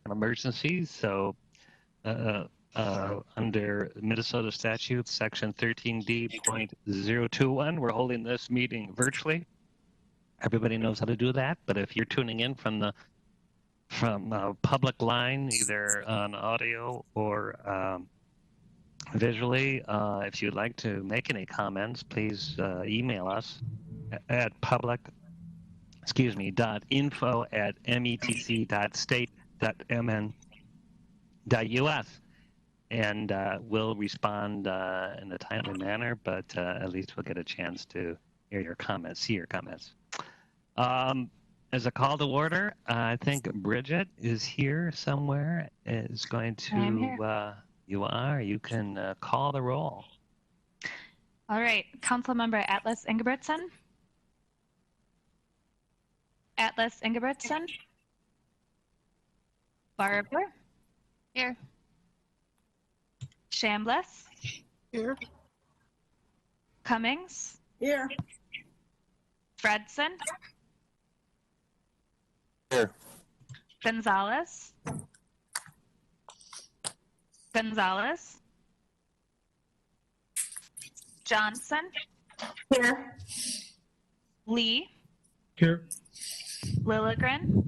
an emergency. So under Minnesota statute, section 13D.021, we're holding this meeting virtually. Everybody knows how to do that, but if you're tuning in from a public line, either on audio or visually, if you'd like to make any comments, please email us at info@metc.state.mn.us, and we'll respond in a timely manner, but at least we'll get a chance to hear your comments, see your comments. As a call to order, I think Bridget is here somewhere, is going to, you can call the roll. All right, Councilmember Atlas Ingebrigtsen. Atlas Ingebrigtsen. Barber. Here. Chambliss. Here. Cummings. Here. Fredson. Here. Gonzalez. Gonzalez. Johnson. Here. Lee. Here. Lilligren.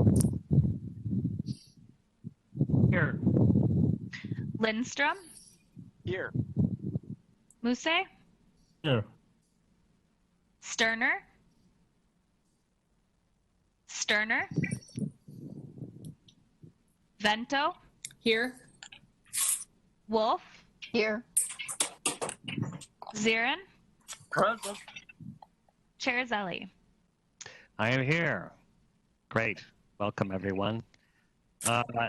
Here. Lindstrom. Here. Muse. Here. Sterner. Sterner. Vento. Here. Wolf. Here. Zirin. Present. Chair Zelli. I am here. Great. Welcome, everyone.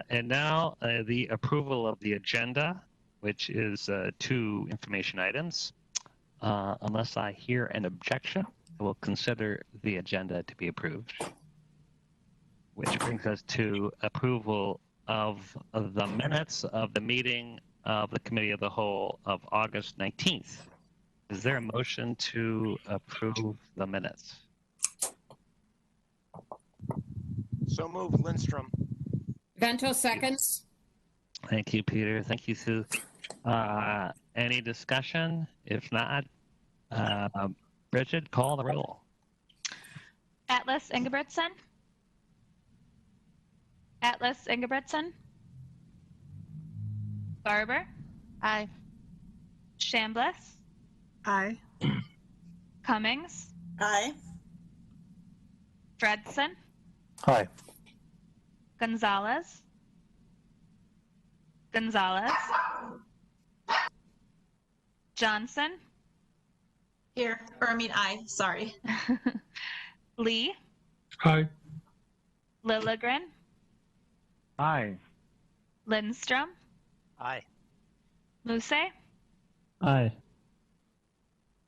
And now the approval of the agenda, which is 2 information items. Unless I hear an objection, I will consider the agenda to be approved. Which brings us to approval of the minutes of the meeting of the Committee of the Whole of August 19th. Is there a motion to approve the minutes? So moved, Lindstrom. Vento seconds. Thank you, Peter. Thank you, Sue. Any discussion? If not, Bridget, call the roll. Atlas Ingebrigtsen. Atlas Ingebrigtsen. Barber. Aye. Chambliss. Aye. Cummings. Aye. Fredson. Hi. Gonzalez. Gonzalez. Johnson. Here, or I mean aye, sorry. Lee. Hi. Lilligren. Hi. Lindstrom. Aye. Muse. Aye.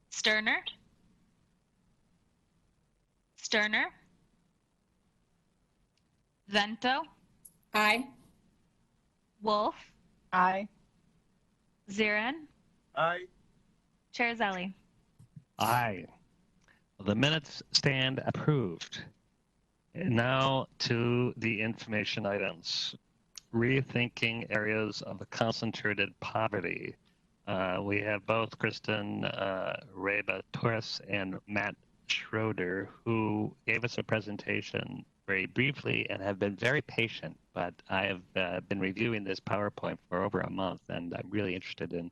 Sterner. Sterner. Vento. Aye. Wolf. Aye. Zirin. Aye. Chair Zelli. Aye. The minutes stand approved. And now to the information items. Rethinking areas of concentrated poverty. We have both Kristen Reba Torres and Matt Schroeder, who gave us a presentation very briefly and have been very patient, but I have been reviewing this PowerPoint for over a month, and I'm really interested in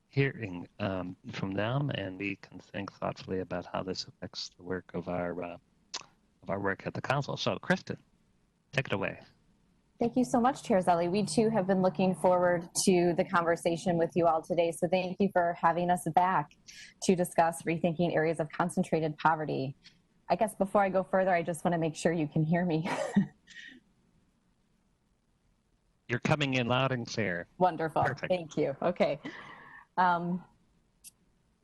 hearing from them, and we can think thoughtfully about how this affects the work of our work at the council. So, Kristen, take it away. Thank you so much, Chair Zelli. We too have been looking forward to the conversation with you all today. So thank you for having us back to discuss rethinking areas of concentrated poverty. I guess before I go further, I just want to make sure you can hear me. You're coming in loud and clear. Wonderful. Perfect. Thank you. Okay.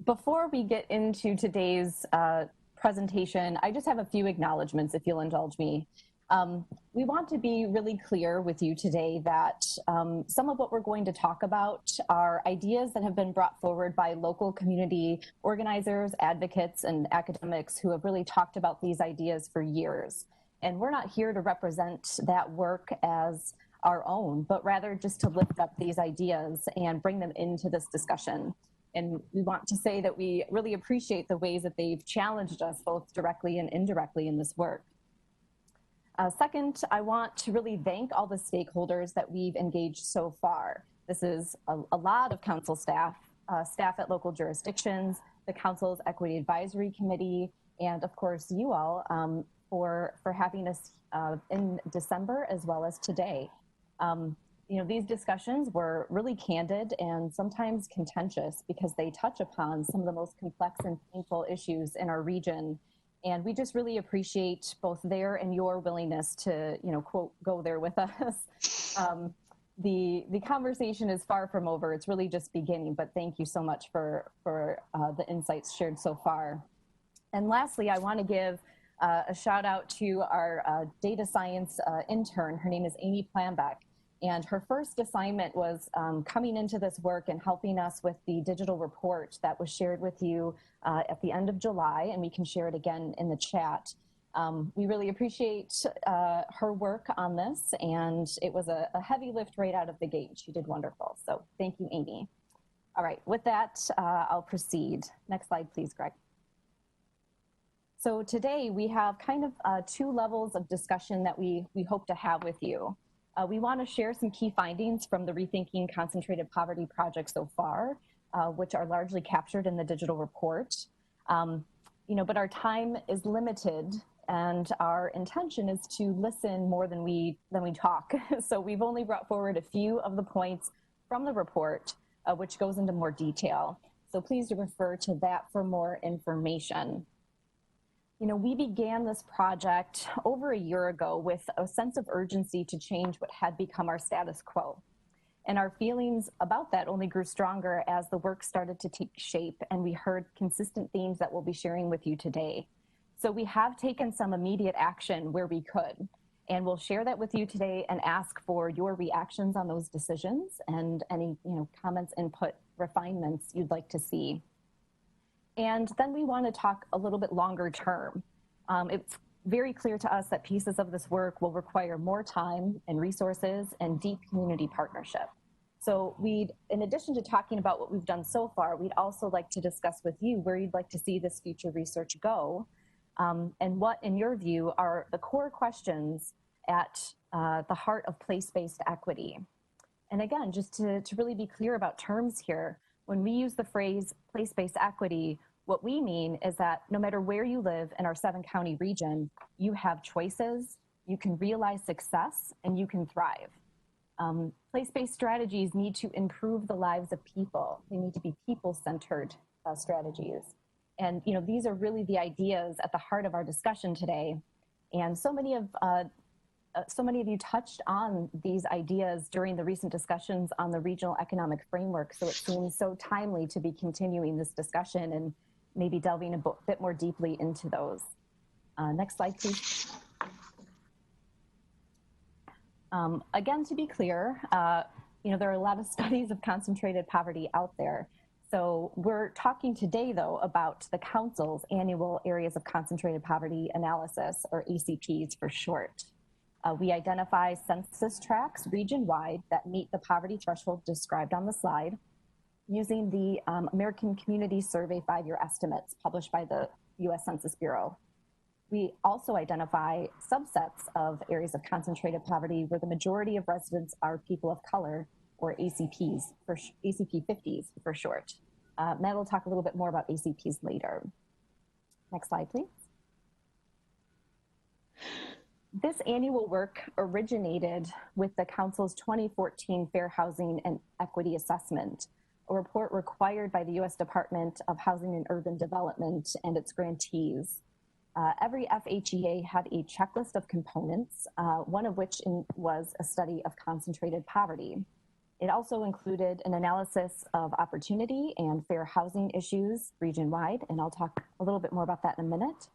Before we get into today's presentation, I just have a few acknowledgments, if you'll indulge me. We want to be really clear with you today that some of what we're going to talk about are ideas that have been brought forward by local community organizers, advocates, and academics who have really talked about these ideas for years. And we're not here to represent that work as our own, but rather just to lift up these ideas and bring them into this discussion. And we want to say that we really appreciate the ways that they've challenged us both directly and indirectly in this work. Second, I want to really thank all the stakeholders that we've engaged so far. This is a lot of council staff, staff at local jurisdictions, the council's Equity Advisory Committee, and of course you all for having us in December as well as today. You know, these discussions were really candid and sometimes contentious because they touch upon some of the most complex and painful issues in our region. And we just really appreciate both their and your willingness to, you know, quote, go there with us. The conversation is far from over. It's really just beginning, but thank you so much for the insights shared so far. And lastly, I want to give a shout out to our data science intern. Her name is Amy Planbeck. And her first assignment was coming into this work and helping us with the digital report that was shared with you at the end of July, and we can share it again in the chat. We really appreciate her work on this, and it was a heavy lift right out of the gate. She did wonderful, so thank you, Amy. All right, with that, I'll proceed. Next slide, please, Greg. So today we have kind of two levels of discussion that we hope to have with you. We want to share some key findings from the Rethinking Concentrated Poverty project so far, which are largely captured in the digital report. You know, but our time is limited, and our intention is to listen more than we talk. So we've only brought forward a few of the points from the report, which goes into more detail. So please refer to that for more information. You know, we began this project over a year ago with a sense of urgency to change what had become our status quo. And our feelings about that only grew stronger as the work started to take shape and we heard consistent themes that we'll be sharing with you today. So we have taken some immediate action where we could, and we'll share that with you today and ask for your reactions on those decisions and any, you know, comments, input, refinements you'd like to see. And then we want to talk a little bit longer term. It's very clear to us that pieces of this work will require more time and resources and deep community partnership. So in addition to talking about what we've done so far, we'd also like to discuss with you where you'd like to see this future research go, and what, in your view, are the core questions at the heart of place-based equity. And again, just to really be clear about terms here, when we use the phrase place-based equity, what we mean is that no matter where you live in our 7-county region, you have choices, you can realize success, and you can thrive. Place-based strategies need to improve the lives of people. They need to be people-centered strategies. And you know, these are really the ideas at the heart of our discussion today. And so many of you touched on these ideas during the recent discussions on the regional economic framework, so it seems so timely to be continuing this discussion and maybe delving a bit more deeply into those. Next slide, please. Again, to be clear, you know, there are a lot of studies of concentrated poverty out there. So we're talking today, though, about the Council's annual Areas of Concentrated Poverty Analysis, or ACPs for short. We identify census tracts region-wide that meet the poverty threshold described on the slide using the American Community Survey 5-year estimates published by the U.S. Census Bureau. We also identify subsets of areas of concentrated poverty where the majority of residents are people of color, or ACPs, ACP 50s for short. Matt will talk a little bit more about ACPs later. Next slide, please. This annual work originated with the Council's 2014 Fair Housing and Equity Assessment, a report required by the U.S. Department of Housing and Urban Development and its grantees. Every FHEA had a checklist of components, one of which was a study of concentrated poverty. It also included an analysis of opportunity and fair housing issues region-wide, and I'll talk a little bit more about that in a minute.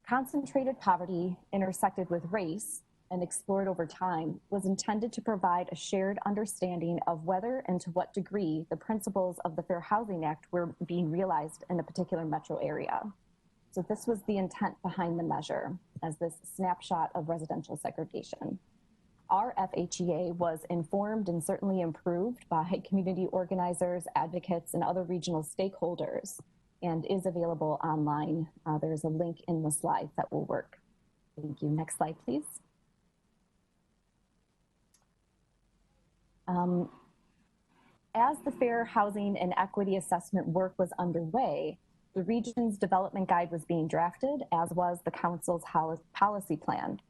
Concentrated poverty intersected with race and explored over time was intended to provide a shared understanding of whether and to what degree the principles of the Fair Housing Act were being realized in a particular metro area. So this was the intent behind the measure, as this snapshot of residential segregation. Our FHEA was informed and certainly improved by community organizers, advocates, and other regional stakeholders, and is available online. There's a link in the slides that will work. Thank you. Next slide, please. As the Fair Housing and Equity Assessment work was underway, the region's development guide was being drafted, as was the council's policy plan,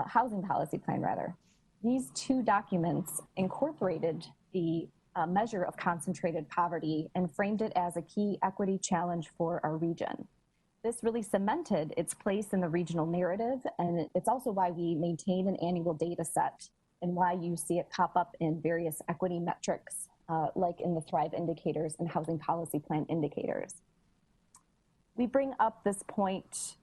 housing policy plan rather. These two documents incorporated the measure of concentrated poverty and framed it as a key equity challenge for our region. This really cemented its place in the regional narrative, and it's also why we maintain an annual data set and why you see it pop up in various equity metrics, like in the Thrive indicators and housing policy plan indicators. We bring up this point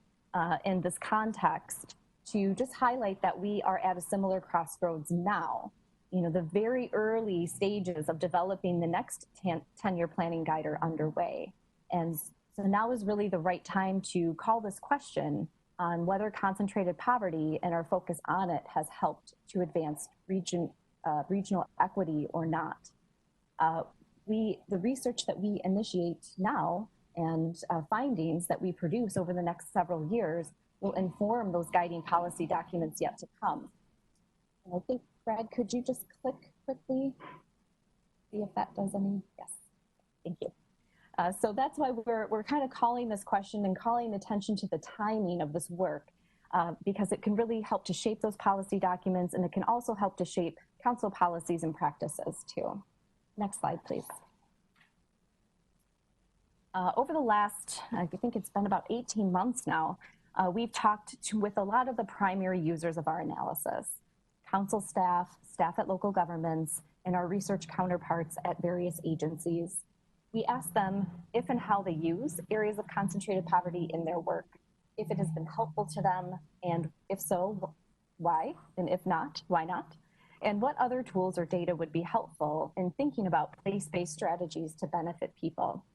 in this context to just highlight that we are at a similar crossroads now. You know, the very early stages of developing the next 10-year planning guide are underway. And so now is really the right time to call this question on whether concentrated poverty and our focus on it has helped to advance regional equity or not. The research that we initiate now and findings that we produce over the next several years will inform those guiding policy documents yet to come. And I think, Brad, could you just click quickly? See if that does any, yes, thank you. So that's why we're kind of calling this question and calling attention to the timing of this work, because it can really help to shape those policy documents, and it can also help to shape council policies and practices too. Next slide, please. Over the last, I think it's been about 18 months now, we've talked with a lot of the primary users of our analysis, council staff, staff at local governments, and our research counterparts at various agencies. We asked them if and how they use areas of concentrated poverty in their work, if it has been helpful to them, and if so, why, and if not, why not, and what other tools or data would be helpful in thinking about place-based strategies to benefit people.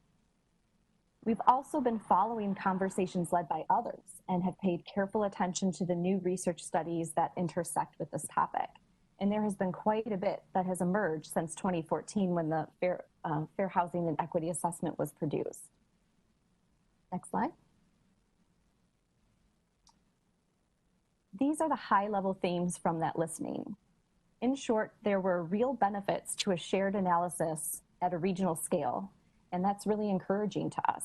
We've also been following conversations led by others and have paid careful attention to the new research studies that intersect with this topic. And there has been quite a bit that has emerged since 2014 when the Fair Housing and Equity Assessment was produced. Next slide. These are the high-level themes from that listening. In short, there were real benefits to a shared analysis at a regional scale, and that's really encouraging to us.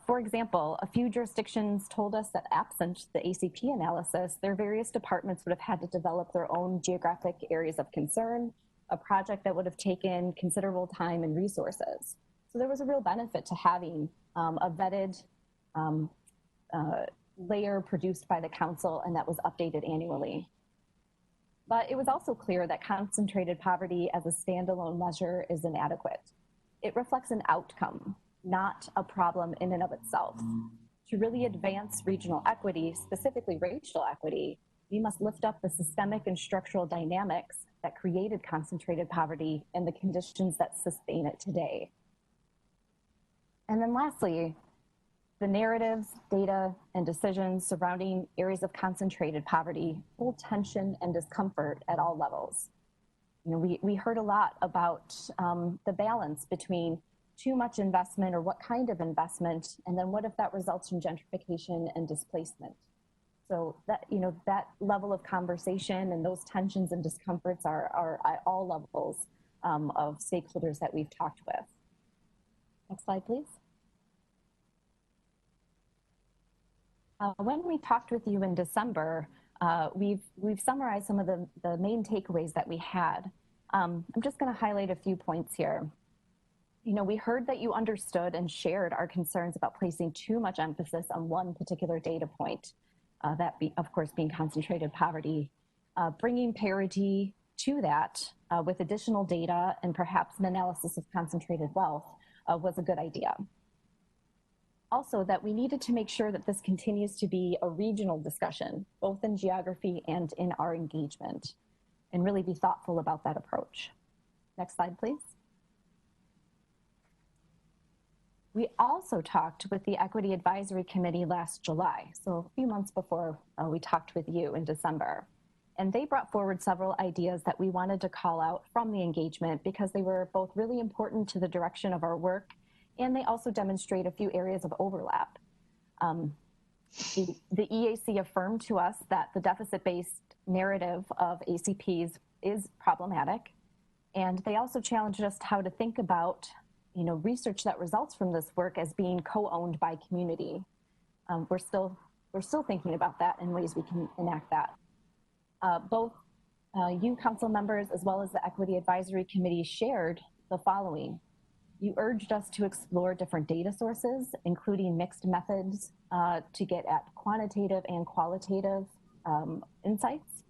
For example, a few jurisdictions told us that absent the ACP analysis, their various departments would have had to develop their own geographic areas of concern, a project that would have taken considerable time and resources. So there was a real benefit to having a vetted layer produced by the council and that was updated annually. But it was also clear that concentrated poverty as a standalone measure is inadequate. It reflects an outcome, not a problem in and of itself. To really advance regional equity, specifically racial equity, we must lift up the systemic and structural dynamics that created concentrated poverty and the conditions that sustain it today. And then lastly, the narratives, data, and decisions surrounding areas of concentrated poverty hold tension and discomfort at all levels. You know, we heard a lot about the balance between too much investment or what kind of investment, and then what if that results in gentrification and displacement? So that, you know, that level of conversation and those tensions and discomforts are at all levels of stakeholders that we've talked with. Next slide, please. When we talked with you in December, we've summarized some of the main takeaways that we had. I'm just going to highlight a few points here. You know, we heard that you understood and shared our concerns about placing too much emphasis on one particular data point, of course, being concentrated poverty. Bringing parity to that with additional data and perhaps an analysis of concentrated wealth was a good idea. Also, that we needed to make sure that this continues to be a regional discussion, both in geography and in our engagement, and really be thoughtful about that approach. Next slide, please. We also talked with the Equity Advisory Committee last July, so a few months before we talked with you in December. And they brought forward several ideas that we wanted to call out from the engagement because they were both really important to the direction of our work, and they also demonstrate a few areas of overlap. The EAC affirmed to us that the deficit-based narrative of ACPs is problematic, and they also challenged us how to think about research that results from this work as being co-owned by community. We're still thinking about that and ways we can enact that. Both you council members as well as the Equity Advisory Committee shared the following. You urged us to explore different data sources, including mixed methods to get at quantitative and qualitative insights.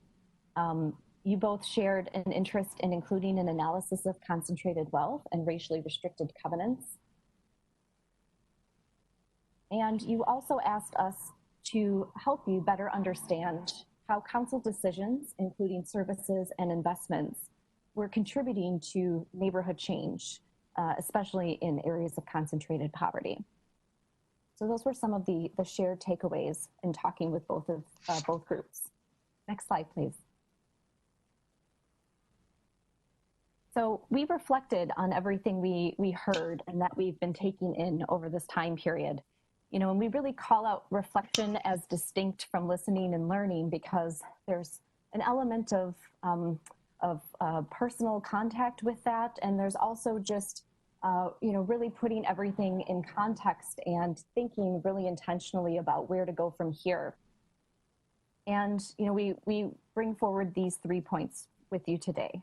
You both shared an interest in including an analysis of concentrated wealth and racially restricted covenants. And you also asked us to help you better understand how council decisions, including services and investments, were contributing to neighborhood change, especially in areas of concentrated poverty. So those were some of the shared takeaways in talking with both groups. Next slide, please. So we reflected on everything we heard and that we've been taking in over this time period. And we really call out reflection as distinct from listening and learning because there's an element of personal contact with that, and there's also just really putting everything in context and thinking really intentionally about where to go from here. And we bring forward these 3 points with you today.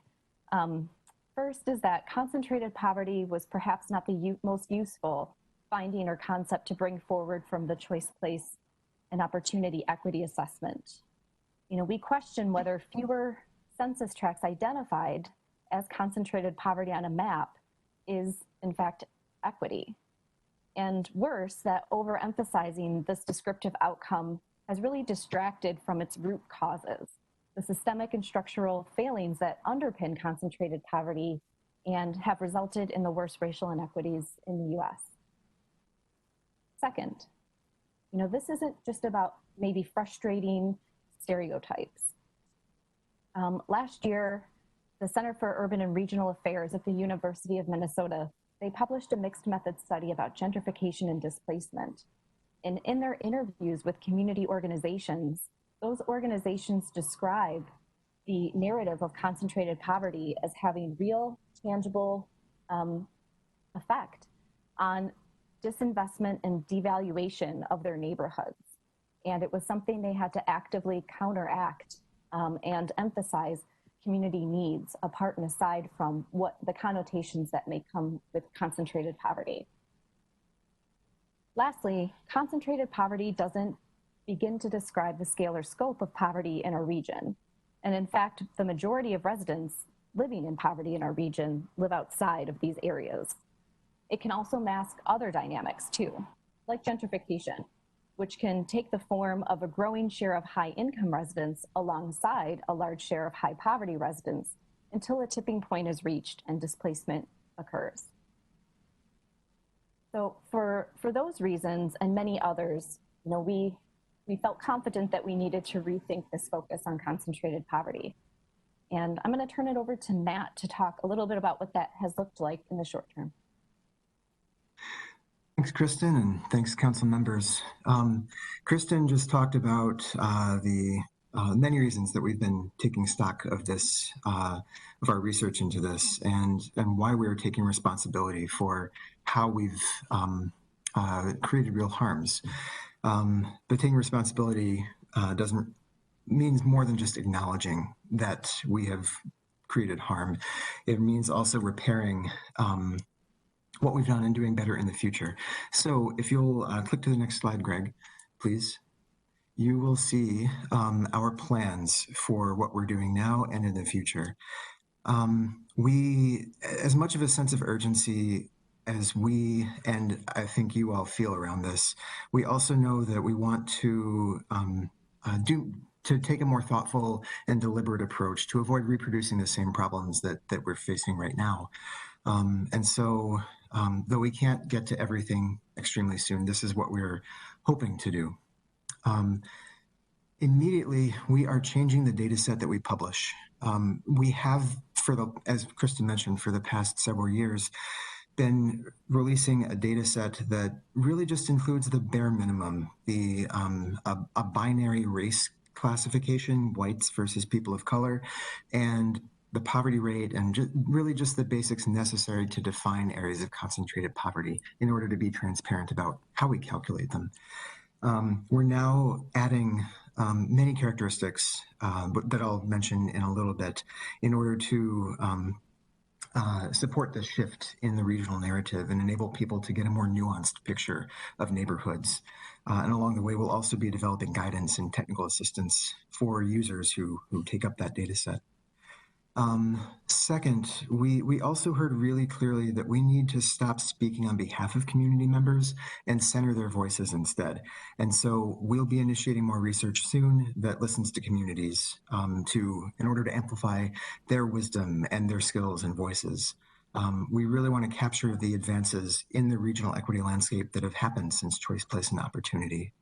First is that concentrated poverty was perhaps not the most useful finding or concept to bring forward from the choice, place, and opportunity equity assessment. We question whether fewer census tracts identified as concentrated poverty on a map is in fact equity. And worse, that overemphasizing this descriptive outcome has really distracted from its root causes, the systemic and structural failings that underpin concentrated poverty and have resulted in the worst racial inequities in the US. Second, this isn't just about maybe frustrating stereotypes. Last year, the Center for Urban and Regional Affairs at the University of Minnesota, they published a mixed method study about gentrification and displacement. And in their interviews with community organizations, those organizations describe the narrative of concentrated poverty as having real, tangible effect on disinvestment and devaluation of their neighborhoods. And it was something they had to actively counteract and emphasize community needs apart and aside from what the connotations that may come with concentrated poverty. Lastly, concentrated poverty doesn't begin to describe the scale or scope of poverty in our region. And in fact, the majority of residents living in poverty in our region live outside of these areas. It can also mask other dynamics too, like gentrification, which can take the form of a growing share of high-income residents alongside a large share of high-poverty residents until a tipping point is reached and displacement occurs. So for those reasons and many others, we felt confident that we needed to rethink this focus on concentrated poverty. And I'm going to turn it over to Matt to talk a little bit about what that has looked like in the short term. Thanks, Kristen, and thanks, council members. Kristen just talked about the many reasons that we've been taking stock of this, of our research into this, and why we are taking responsibility for how we've created real harms. But taking responsibility means more than just acknowledging that we have created harm. It means also repairing what we've done and doing better in the future. So if you'll click to the next slide, Greg, please, you will see our plans for what we're doing now and in the future. We, as much of a sense of urgency as we, and I think you all feel around this, we also know that we want to take a more thoughtful and deliberate approach to avoid reproducing the same problems that we're facing right now. And so, though we can't get to everything extremely soon, this is what we're hoping to do. Immediately, we are changing the data set that we publish. We have, as Kristen mentioned, for the past several years, been releasing a data set that really just includes the bare minimum, a binary race classification, whites versus people of color, and the poverty rate, and really just the basics necessary to define areas of concentrated poverty in order to be transparent about how we calculate them. We're now adding many characteristics that I'll mention in a little bit in order to support the shift in the regional narrative and enable people to get a more nuanced picture of neighborhoods. And along the way, we'll also be developing guidance and technical assistance for users who take up that data set. Second, we also heard really clearly that we need to stop speaking on behalf of community members and center their voices instead. And so we'll be initiating more research soon that listens to communities in order to amplify their wisdom and their skills and voices. We really want to capture the advances in the regional equity landscape that have happened since choice, place, and opportunity.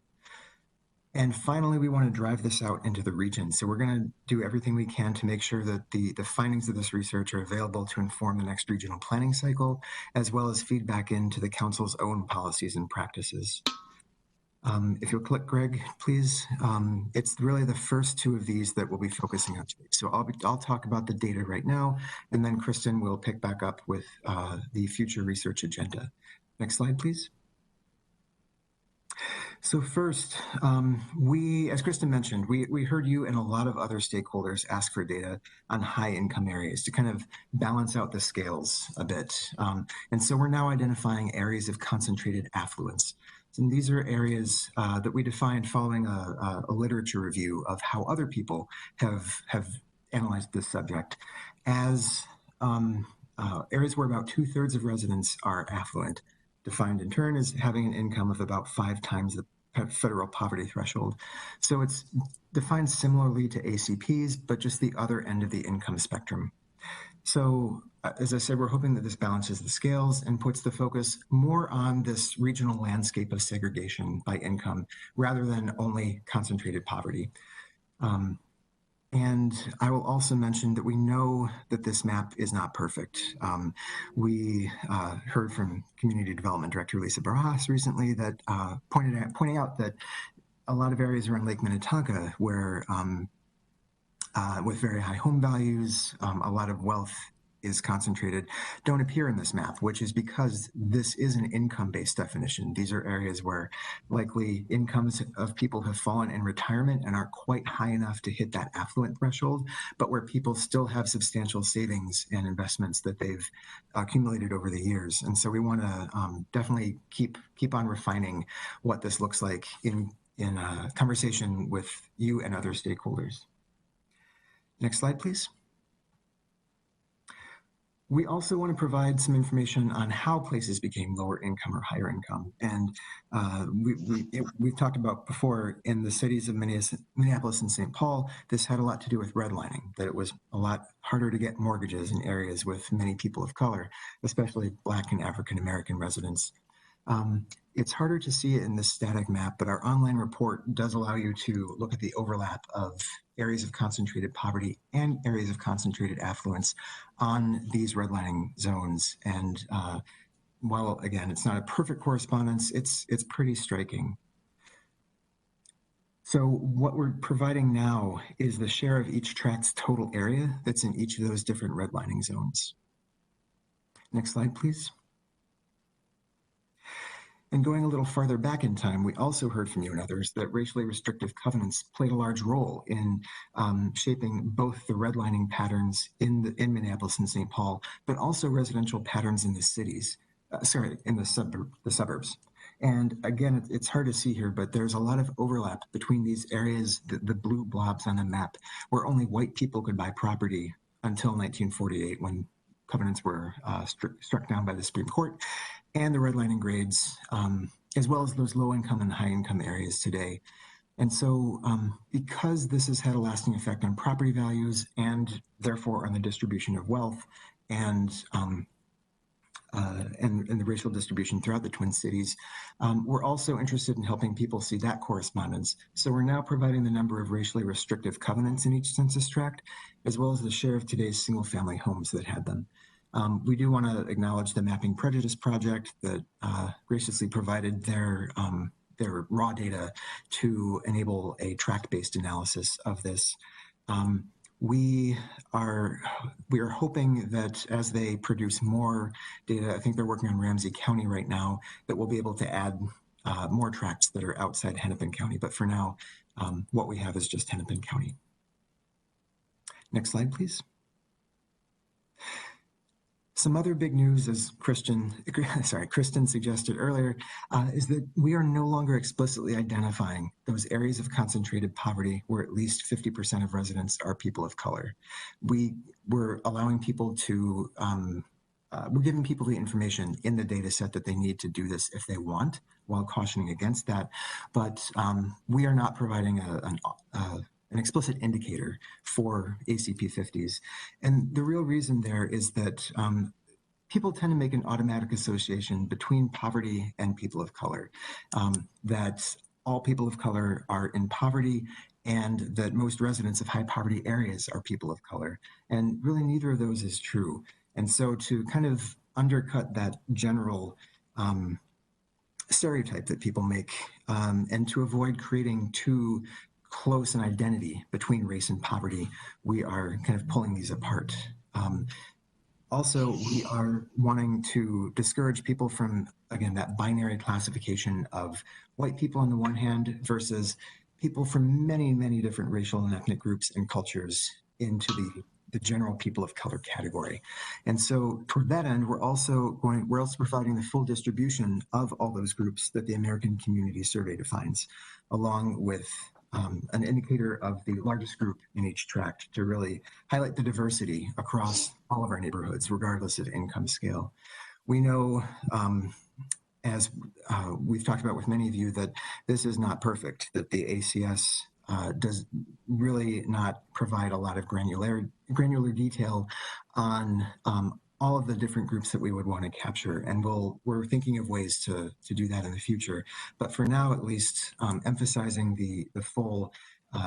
And finally, we want to drive this out into the region. So we're going to do everything we can to make sure that the findings of this research are available to inform the next regional planning cycle, as well as feedback into the council's own policies and practices. If you'll click, Greg, please. It's really the first two of these that we'll be focusing on today. So I'll talk about the data right now, and then Kristen will pick back up with the future research agenda. Next slide, please. So first, as Kristen mentioned, we heard you and a lot of other stakeholders ask for data on high income areas to kind of balance out the scales a bit. And so we're now identifying areas of concentrated affluence. And these are areas that we defined following a literature review of how other people have analyzed this subject as areas where about 2/3 of residents are affluent, defined in turn as having an income of about 5 times the federal poverty threshold. So it's defined similarly to ACPs, but just the other end of the income spectrum. So as I said, we're hoping that this balances the scales and puts the focus more on this regional landscape of segregation by income rather than only concentrated poverty. And I will also mention that we know that this map is not perfect. We heard from Community Development Director Lisa Barajas recently that pointing out that a lot of areas around Lake Minnetonka where with very high home values, a lot of wealth is concentrated, don't appear in this map, which is because this is an income-based definition. These are areas where likely incomes of people have fallen in retirement and aren't quite high enough to hit that affluent threshold, but where people still have substantial savings and investments that they've accumulated over the years. And so we want to definitely keep on refining what this looks like in conversation with you and other stakeholders. Next slide, please. We also want to provide some information on how places became lower income or higher income. And we've talked about before in the cities of Minneapolis and St. Paul, this had a lot to do with redlining, that it was a lot harder to get mortgages in areas with many people of color, especially Black and African-American residents. It's harder to see it in this static map, but our online report does allow you to look at the overlap of areas of concentrated poverty and areas of concentrated affluence on these redlining zones. And while, again, it's not a perfect correspondence, it's pretty striking. So what we're providing now is the share of each tract's total area that's in each of those different redlining zones. Next slide, please. And going a little farther back in time, we also heard from you and others that racially restrictive covenants played a large role in shaping both the redlining patterns in Minneapolis and St. Paul, but also residential patterns in the cities, in the suburbs. And again, it's hard to see here, but there's a lot of overlap between these areas, the blue blobs on the map, where only white people could buy property until 1948 when covenants were struck down by the Supreme Court, and the redlining grades, as well as those low-income and high-income areas today. And so because this has had a lasting effect on property values and therefore on the distribution of wealth and and the racial distribution throughout the Twin Cities. We're also interested in helping people see that correspondence. So we're now providing the number of racially restrictive covenants in each census tract, as well as the share of today's single-family homes that had them. We do want to acknowledge the Mapping Prejudice project that graciously provided their raw data to enable a tract-based analysis of this. We are hoping that as they produce more data, I think they're working on Ramsey County right now, that we'll be able to add more tracts that are outside Hennepin County. But for now, what we have is just Hennepin County. Next slide, please. Some other big news, as Kristen suggested earlier, is that we are no longer explicitly identifying those areas of concentrated poverty where at least 50% of residents are people of color. We're allowing people to, we're giving people the information in the data set that they need to do this if they want, while cautioning against that. But we are not providing an explicit indicator for ACP 50s. And the real reason there is that people tend to make an automatic association between poverty and people of color, that all people of color are in poverty and that most residents of high poverty areas are people of color. And really neither of those is true. And so to kind of undercut that general stereotype that people make and to avoid creating too close an identity between race and poverty, we are kind of pulling these apart. Also, we are wanting to discourage people from, again, that binary classification of white people on the one hand versus people from many, many different racial and ethnic groups and cultures into the general people of color category. And so toward that end, we're also providing the full distribution of all those groups that the American Community Survey defines, along with an indicator of the largest group in each tract to really highlight the diversity across all of our neighborhoods, regardless of income scale. We know, as we've talked about with many of you, that this is not perfect, that the ACS does really not provide a lot of granular detail on all of the different groups that we would want to capture. And we're thinking of ways to do that in the future. But for now, at least, emphasizing the full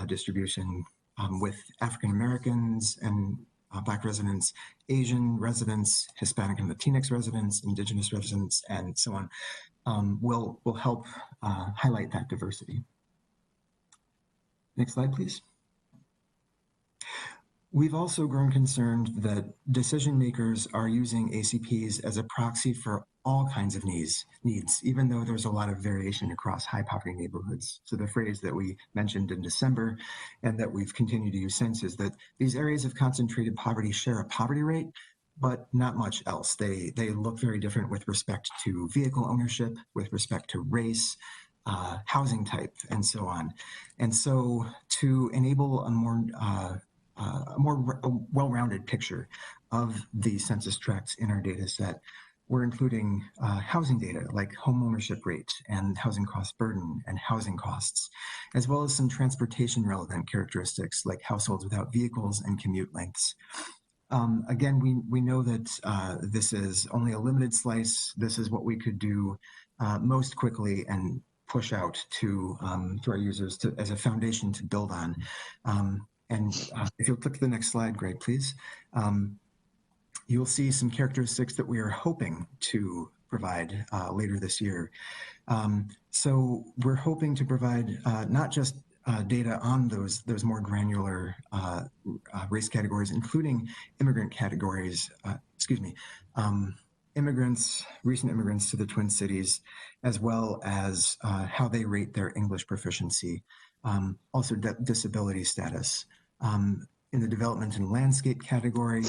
distribution with African Americans and Black residents, Asian residents, Hispanic and Latinx residents, Indigenous residents, and so on, will help highlight that diversity. Next slide, please. We've also grown concerned that decision makers are using ACPs as a proxy for all kinds of needs, even though there's a lot of variation across high poverty neighborhoods. So the phrase that we mentioned in December and that we've continued to use since is that these areas of concentrated poverty share a poverty rate, but not much else. They look very different with respect to vehicle ownership, with respect to race, housing type, and so on. And so to enable a more well-rounded picture of the census tracts in our data set, we're including housing data like home ownership rate and housing cost burden and housing costs, as well as some transportation relevant characteristics like households without vehicles and commute lengths. Again, we know that this is only a limited slice. This is what we could do most quickly and push out to our users as a foundation to build on. And if you'll click to the next slide, Greg, please. You'll see some characteristics that we are hoping to provide later this year. So we're hoping to provide not just data on those more granular race categories, including immigrant categories, recent immigrants to the Twin Cities, as well as how they rate their English proficiency, also disability status. In the development and landscape category,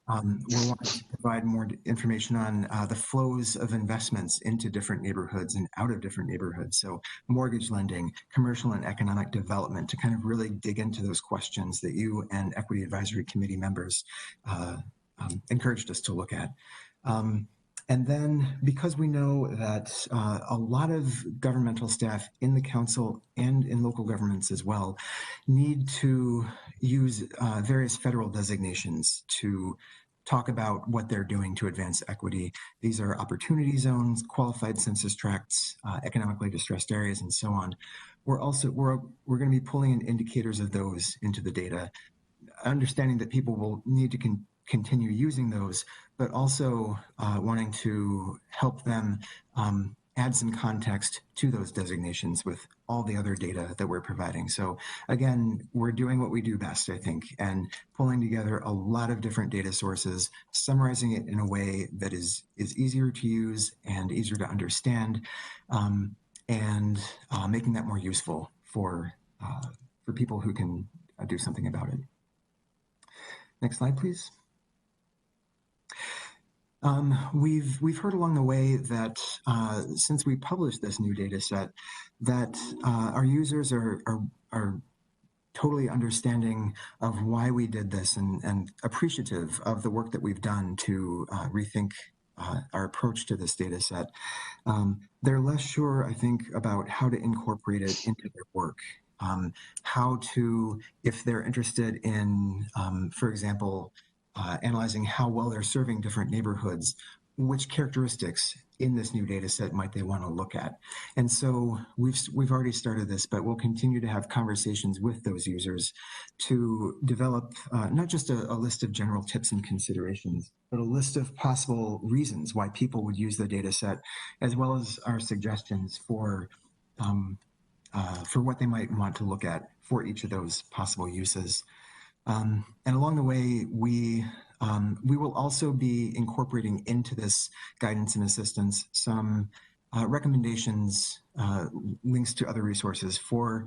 we're wanting to provide more information on the flows of investments into different neighborhoods and out of different neighborhoods. So mortgage lending, commercial and economic development, to kind of really dig into those questions that you and Equity Advisory Committee members encouraged us to look at. And then, because we know that a lot of governmental staff in the council and in local governments as well need to use various federal designations to talk about what they're doing to advance equity. These are opportunity zones, qualified census tracts, economically distressed areas, and so on. We're going to be pulling in indicators of those into the data, understanding that people will need to continue using those, but also wanting to help them add some context to those designations with all the other data that we're providing. So again, we're doing what we do best, I think, and pulling together a lot of different data sources, summarizing it in a way that is easier to use and easier to understand, and making that more useful for people who can do something about it. Next slide, please. We've heard along the way that since we published this new data set, that our users are totally understanding of why we did this and appreciative of the work that we've done to rethink our approach to this data set. They're less sure, I think, about how to incorporate it into their work. How to, if they're interested in, for example, analyzing how well they're serving different neighborhoods, which characteristics in this new data set might they want to look at? And so we've already started this, but we'll continue to have conversations with those users to develop not just a list of general tips and considerations, but a list of possible reasons why people would use the data set, as well as our suggestions for what they might want to look at for each of those possible uses. And along the way, we will also be incorporating into this guidance and assistance some recommendations, links to other resources for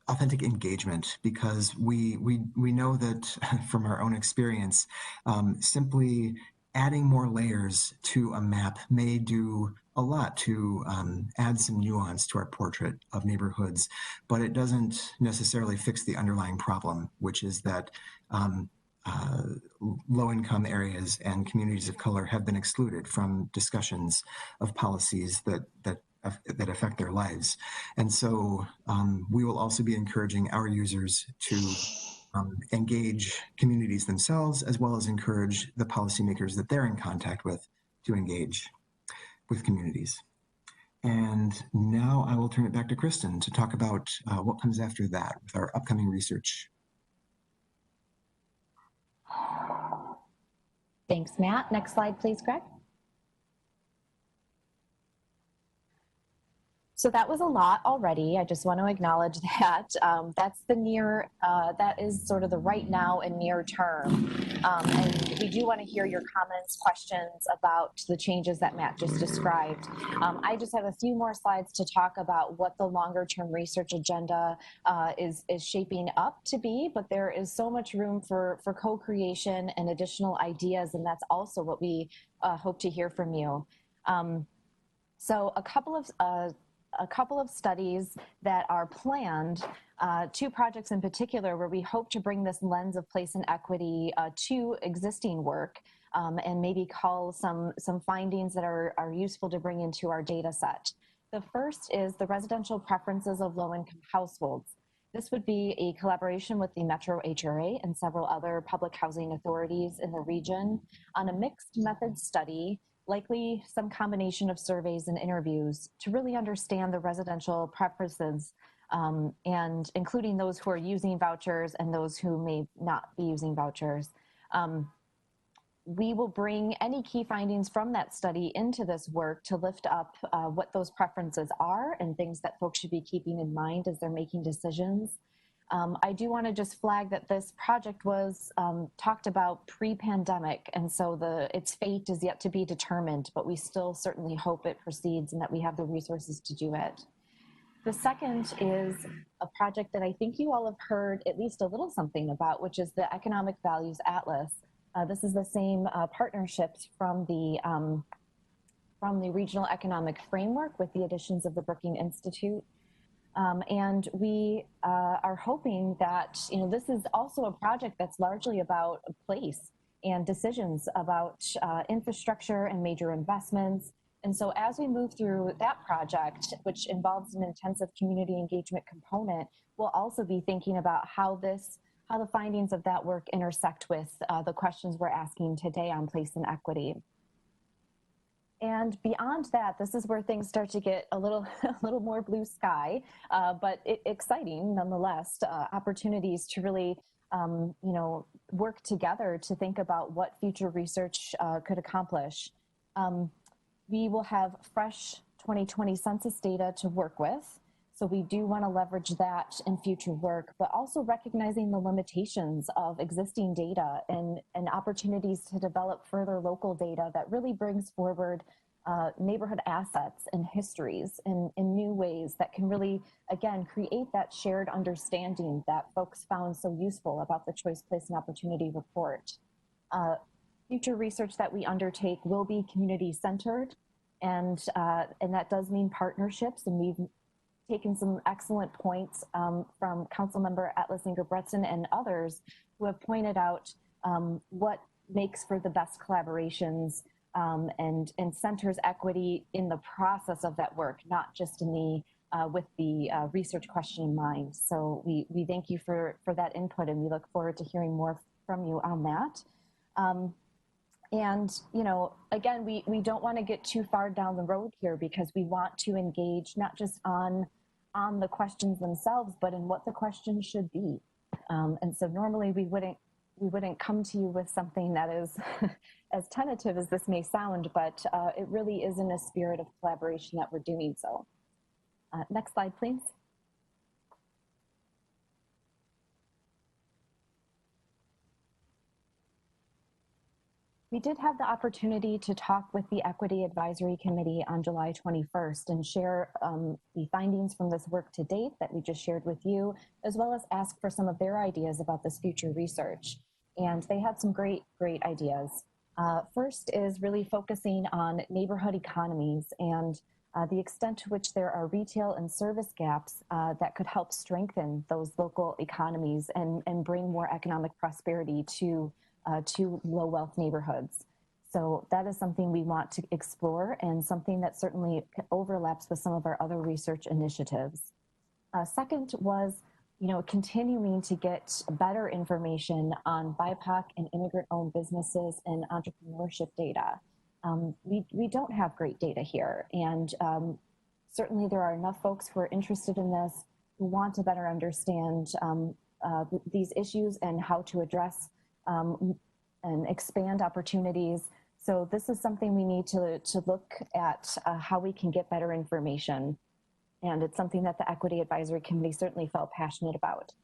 authentic engagement, because we know that from our own experience, simply adding more layers to a map may do a lot to add some nuance to our portrait of neighborhoods, but it doesn't necessarily fix the underlying problem, which is that low-income areas and communities of color have been excluded from discussions of policies that affect their lives. And so we will also be encouraging our users to engage communities themselves, as well as encourage the policymakers that they're in contact with to engage with communities. And now I will turn it back to Kristen to talk about what comes after that with our upcoming research. Thanks, Matt. Next slide, please, Greg. So that was a lot already. I just want to acknowledge that. That's the near, that is sort of the right now and near term. And we do want to hear your comments, questions about the changes that Matt just described. I just have a few more slides to talk about what the longer term research agenda is shaping up to be, but there is so much room for co-creation and additional ideas, and that's also what we hope to hear from you. So a couple of studies that are planned, two projects in particular where we hope to bring this lens of place and equity to existing work, and maybe call some findings that are useful to bring into our data set. The first is the residential preferences of low-income households. This would be a collaboration with the Metro HRA and several other public housing authorities in the region on a mixed method study, likely some combination of surveys and interviews, to really understand the residential preferences, and including those who are using vouchers and those who may not be using vouchers. We will bring any key findings from that study into this work to lift up what those preferences are and things that folks should be keeping in mind as they're making decisions. I do want to just flag that this project was talked about pre-pandemic, and so its fate is yet to be determined, but we still certainly hope it proceeds and that we have the resources to do it. The second is a project that I think you all have heard at least a little something about, which is the Economic Values Atlas. This is the same partnerships from the Regional Economic Framework with the additions of the Brookings Institute. And we are hoping that, this is also a project that's largely about place and decisions about infrastructure and major investments. And so as we move through that project, which involves an intensive community engagement component, we'll also be thinking about how this how the findings of that work intersect with the questions we're asking today on place and equity. And beyond that, this is where things start to get a little, a little more blue sky, but exciting nonetheless. Opportunities to really, work together to think about what future research could accomplish. We will have fresh 2020 census data to work with. So we do want to leverage that in future work, but also recognizing the limitations of existing data and opportunities to develop further local data that really brings forward neighborhood assets and histories in new ways that can really, again, create that shared understanding that folks found so useful about the Choice, Place, and Opportunity report. Future research that we undertake will be community-centered, and that does mean partnerships, and we've taken some excellent points from Councilmember Atlas-Singer-Bretson and others who have pointed out what makes for the best collaborations and centers equity in the process of that work, not just in the with the research question in mind. So we thank you for that input, and we look forward to hearing more from you on that. And, again, we don't want to get too far down the road here, because we want to engage not just on the questions themselves, but in what the questions should be. And so normally we wouldn't come to you with something that is as tentative as this may sound, but it really is in a spirit of collaboration that we're doing so. Next slide, please. We did have the opportunity to talk with the Equity Advisory Committee on July 21st and share the findings from this work to date that we just shared with you, as well as ask for some of their ideas about this future research. And they had some great ideas. First is really focusing on neighborhood economies and the extent to which there are retail and service gaps that could help strengthen those local economies and bring more economic prosperity to low wealth neighborhoods. So that is something we want to explore, and something that certainly overlaps with some of our other research initiatives. Second was, continuing to get better information on BIPOC and immigrant-owned businesses and entrepreneurship data. We don't have great data here, and certainly there are enough folks who are interested in this, who want to better understand these issues and how to address and expand opportunities. So this is something we need to look at how we can get better information. And it's something that the Equity Advisory Committee certainly felt passionate about.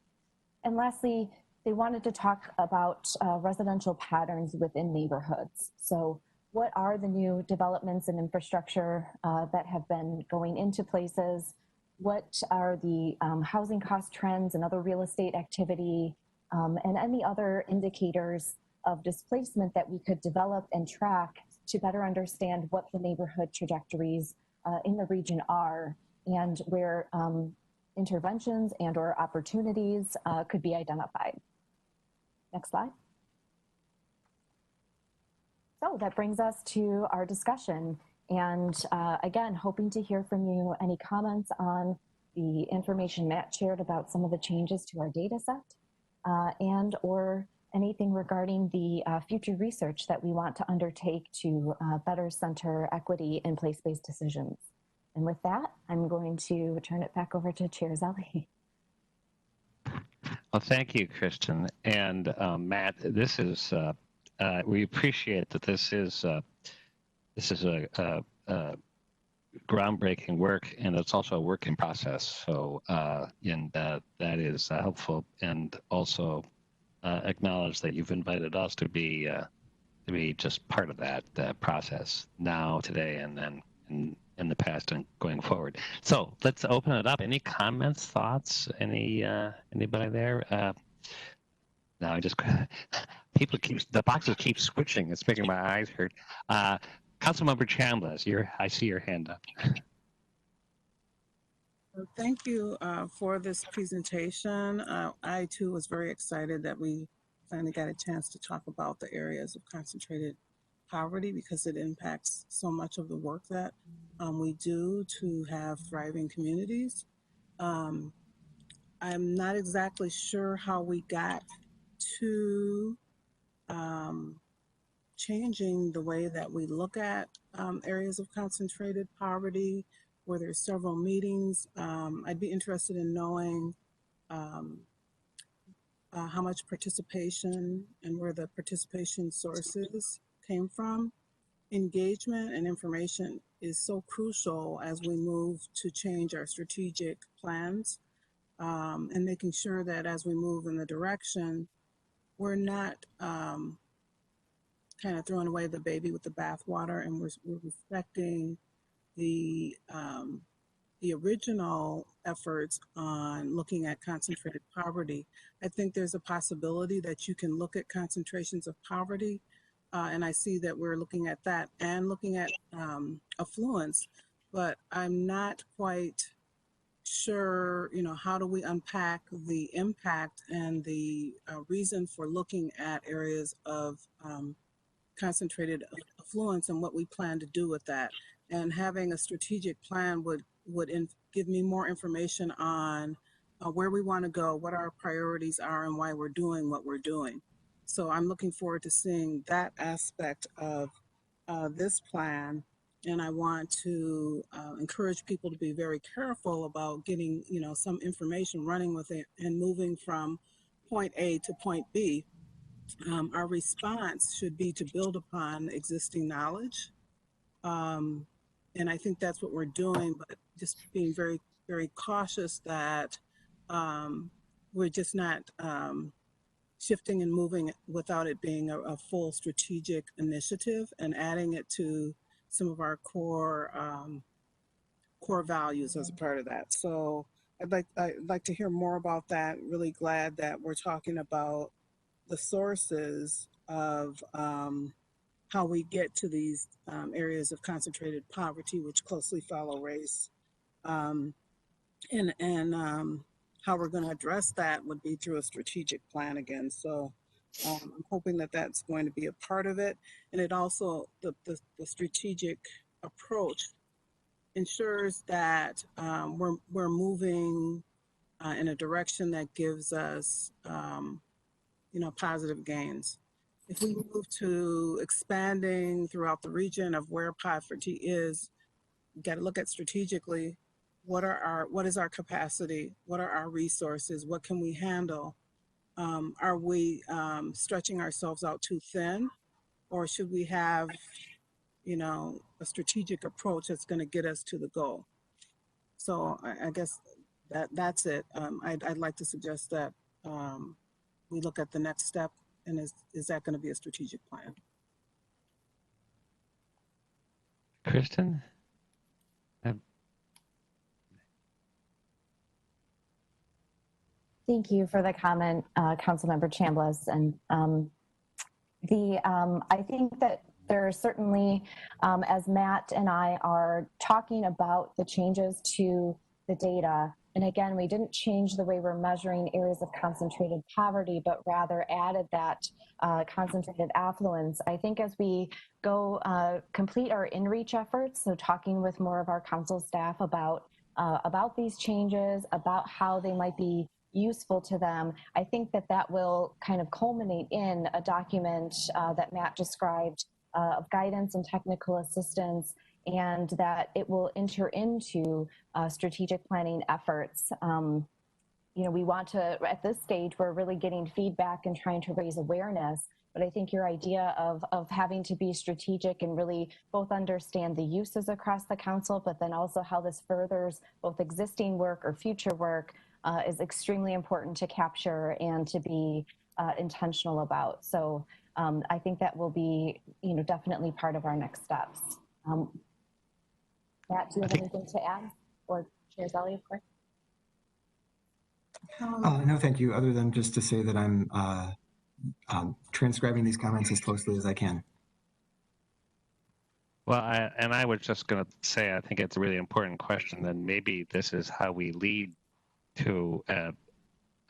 And lastly, they wanted to talk about residential patterns within neighborhoods. So what are the new developments and infrastructure that have been going into places? What are the housing cost trends and other real estate activity? And any other indicators of displacement that we could develop and track to better understand what the neighborhood trajectories in the region are, and where interventions and or opportunities could be identified. Next slide. So that brings us to our discussion. And again, hoping to hear from you any comments on the information Matt shared about some of the changes to our data set. And or anything regarding the future research that we want to undertake to better center equity in place-based decisions. And with that, I'm going to turn it back over to Chair Zelli. Well, thank you, Kristen. And Matt, this is, we appreciate that this is a groundbreaking work, and it's also a work in process. So, that is helpful, and also acknowledge that you've invited us to be just part of that process now, today, and then in the past and going forward. So let's open it up. Any comments, thoughts? Anybody there? No, I just the boxes keep switching. It's making my eyes hurt. Councilmember Chambliss, I see your hand up. Thank you for this presentation. I too was very excited that we finally got a chance to talk about the areas of concentrated poverty, because it impacts so much of the work that we do to have thriving communities. I'm not exactly sure how we got to changing the way that we look at areas of concentrated poverty, where there's several meetings. I'd be interested in knowing um, how much participation and where the participation sources came from. Engagement and information is so crucial as we move to change our strategic plans, and making sure that as we move in the direction, we're not kind of throwing away the baby with the bathwater, and we're respecting the um, the original efforts on looking at concentrated poverty. I think there's a possibility that you can look at concentrations of poverty, and I see that we're looking at that and looking at affluence, but I'm not quite sure, how do we unpack the impact and the reason for looking at areas of concentrated affluence and what we plan to do with that. And having a strategic plan would give me more information on where we want to go, what our priorities are, and why we're doing what we're doing. So I'm looking forward to seeing that aspect of this plan. And I want to encourage people to be very careful about getting, some information, running with it, and moving from point A to point B. Our response should be to build upon existing knowledge. Um, and I think that's what we're doing, but just being very, very cautious that we're just not shifting and moving without it being a full strategic initiative and adding it to some of our core values as a part of that. So I'd like to hear more about that. Really glad that we're talking about the sources of how we get to these areas of concentrated poverty, which closely follow race, um, and how we're going to address that would be through a strategic plan again. So I'm hoping that that's going to be a part of it, and it also the strategic approach ensures that we're moving in a direction that gives us positive gains. If we move to expanding throughout the region of where poverty is, we got to look at strategically what is our capacity, what are our resources, what can we handle. Are we stretching ourselves out too thin, or should we have a strategic approach that's going to get us to the goal? So I guess that's it. I'd like to suggest that we look at the next step, and is that going to be a strategic plan? Kristen? Thank you for the comment, Councilmember Chambliss. And I think that there are certainly, as Matt and I are talking about the changes to the data, and again, we didn't change the way we're measuring areas of concentrated poverty, but rather added that concentrated affluence. I think as we go complete our in-reach efforts, so talking with more of our council staff about these changes, about how they might be useful to them, I think that will kind of culminate in a document that Matt described of guidance and technical assistance, and that it will enter into strategic planning efforts. We want to, at this stage, we're really getting feedback and trying to raise awareness. But I think your idea of having to be strategic and really both understand the uses across the council, but then also how this furthers both existing work or future work is extremely important to capture and to be intentional about. So I think that will be, definitely part of our next steps. Matt, do you have anything to add? Or Chair Zelli, of course. No, thank you. Other than just to say that I'm transcribing these comments as closely as I can. Well, I was just going to say, I think it's a really important question, and maybe this is how we lead to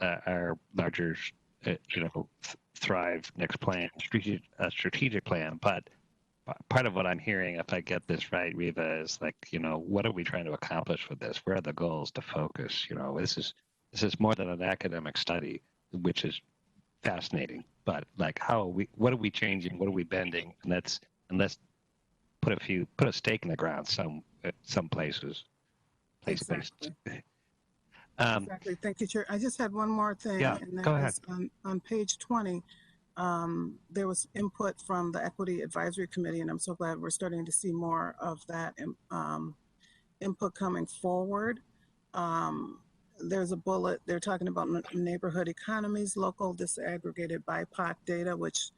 our larger, Thrive Next plan, strategic plan. But part of what I'm hearing, if I get this right, Reva, is like, what are we trying to accomplish with this? Where are the goals to focus? This this is more than an academic study, which is fascinating. But like, what are we changing? What are we bending? And let's put a stake in the ground some places. Place-based. Exactly. Exactly. Thank you, Chair. I just had one more thing, Yeah, and go that ahead. is on page 20. There was input from the Equity Advisory Committee, and I'm so glad we're starting to see more of that input coming forward. There's a bullet, they're talking about neighborhood economies, local disaggregated BIPOC data, which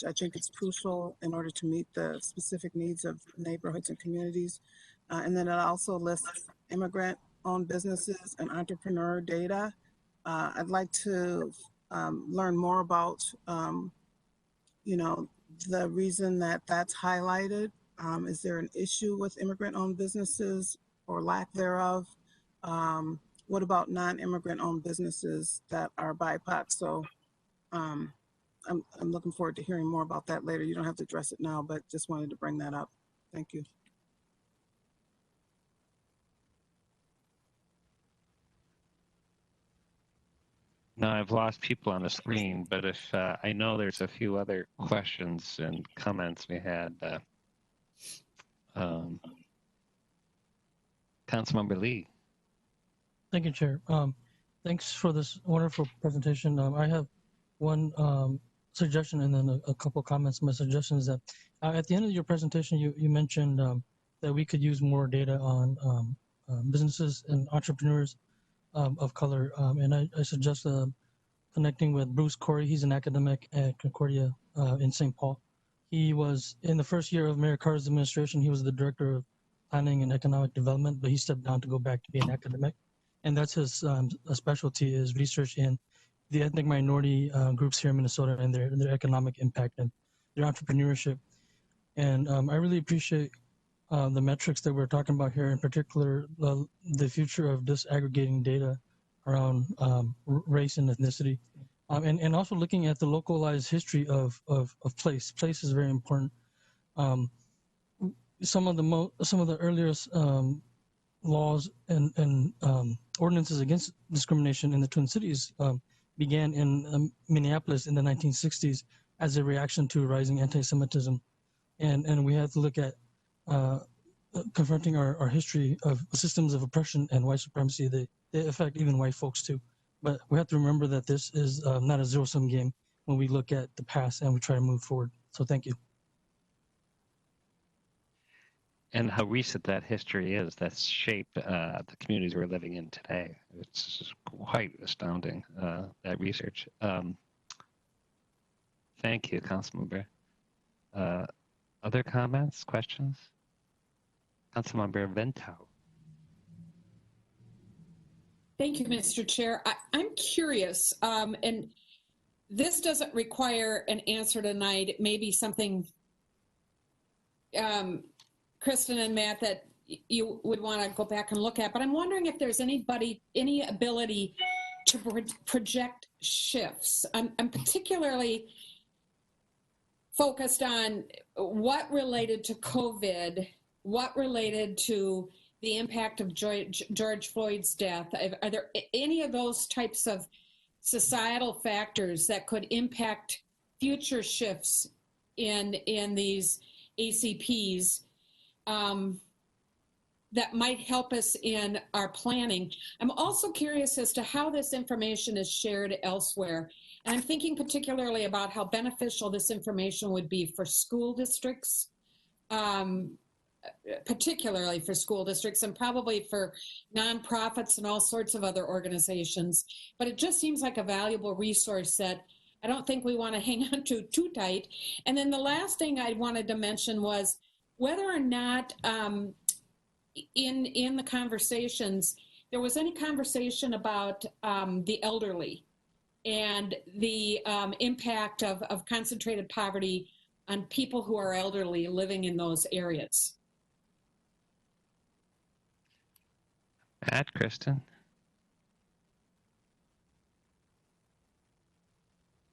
I think is crucial in order to meet the specific needs of neighborhoods and communities. And then it also lists immigrant-owned businesses and entrepreneur data. I'd like to learn more about, the reason that that's highlighted. Is there an issue with immigrant-owned businesses or lack thereof? What about non-immigrant-owned businesses that are BIPOC? So I'm looking forward to hearing more about that later. You don't have to address it now, but just wanted to bring that up. Thank you. Now I've lost people on the screen, but if I know there's a few other questions and comments we had. Councilmember Lee. Thank you, Chair. Thanks for this wonderful presentation. I have one suggestion and then a couple comments. My suggestion is that at the end of your presentation, you mentioned that we could use more data on businesses and entrepreneurs of color. And I suggest connecting with Bruce Corey. He's an academic at Concordia in St. Paul. He was, in the first year of Mayor Carter's administration, he was the director of planning and economic development, but he stepped down to go back to be an academic. And that's his specialty, is research in the ethnic minority groups here in Minnesota and their economic impact and their entrepreneurship. And I really appreciate the metrics that we're talking about here, in particular, the future of disaggregating data around race and ethnicity. And also looking at the localized history of place. Place is very important. Some of the earliest laws and ordinances against discrimination in the Twin Cities began in Minneapolis in the 1960s as a reaction to rising anti-Semitism. And we have to look at confronting our history of systems of oppression and white supremacy. They affect even white folks too. But we have to remember that this is not a zero-sum game when we look at the past and we try to move forward. So thank you. And how recent that history is that's shaped the communities we're living in today. It's quite astounding, that research. Thank you, Councilmember. Other comments, questions? Councilmember Vento. Thank you, Mr. Chair. I'm curious, and this doesn't require an answer tonight. It may be something, Kristen and Matt, that you would want to go back and look at, but I'm wondering if there's any ability to project shifts. I'm particularly focused on what related to COVID, what related to the impact of George Floyd's death. Are there any of those types of societal factors that could impact future shifts in these ACPs that might help us in our planning? I'm also curious as to how this information is shared elsewhere. And I'm thinking particularly about how beneficial this information would be for school districts, particularly for school districts and probably for nonprofits and all sorts of other organizations. But it just seems like a valuable resource that I don't think we want to hang on to too tight. And then the last thing I wanted to mention was whether or not in the conversations, there was any conversation about the elderly and the impact of concentrated poverty on people who are elderly living in those areas. Matt, Kristen.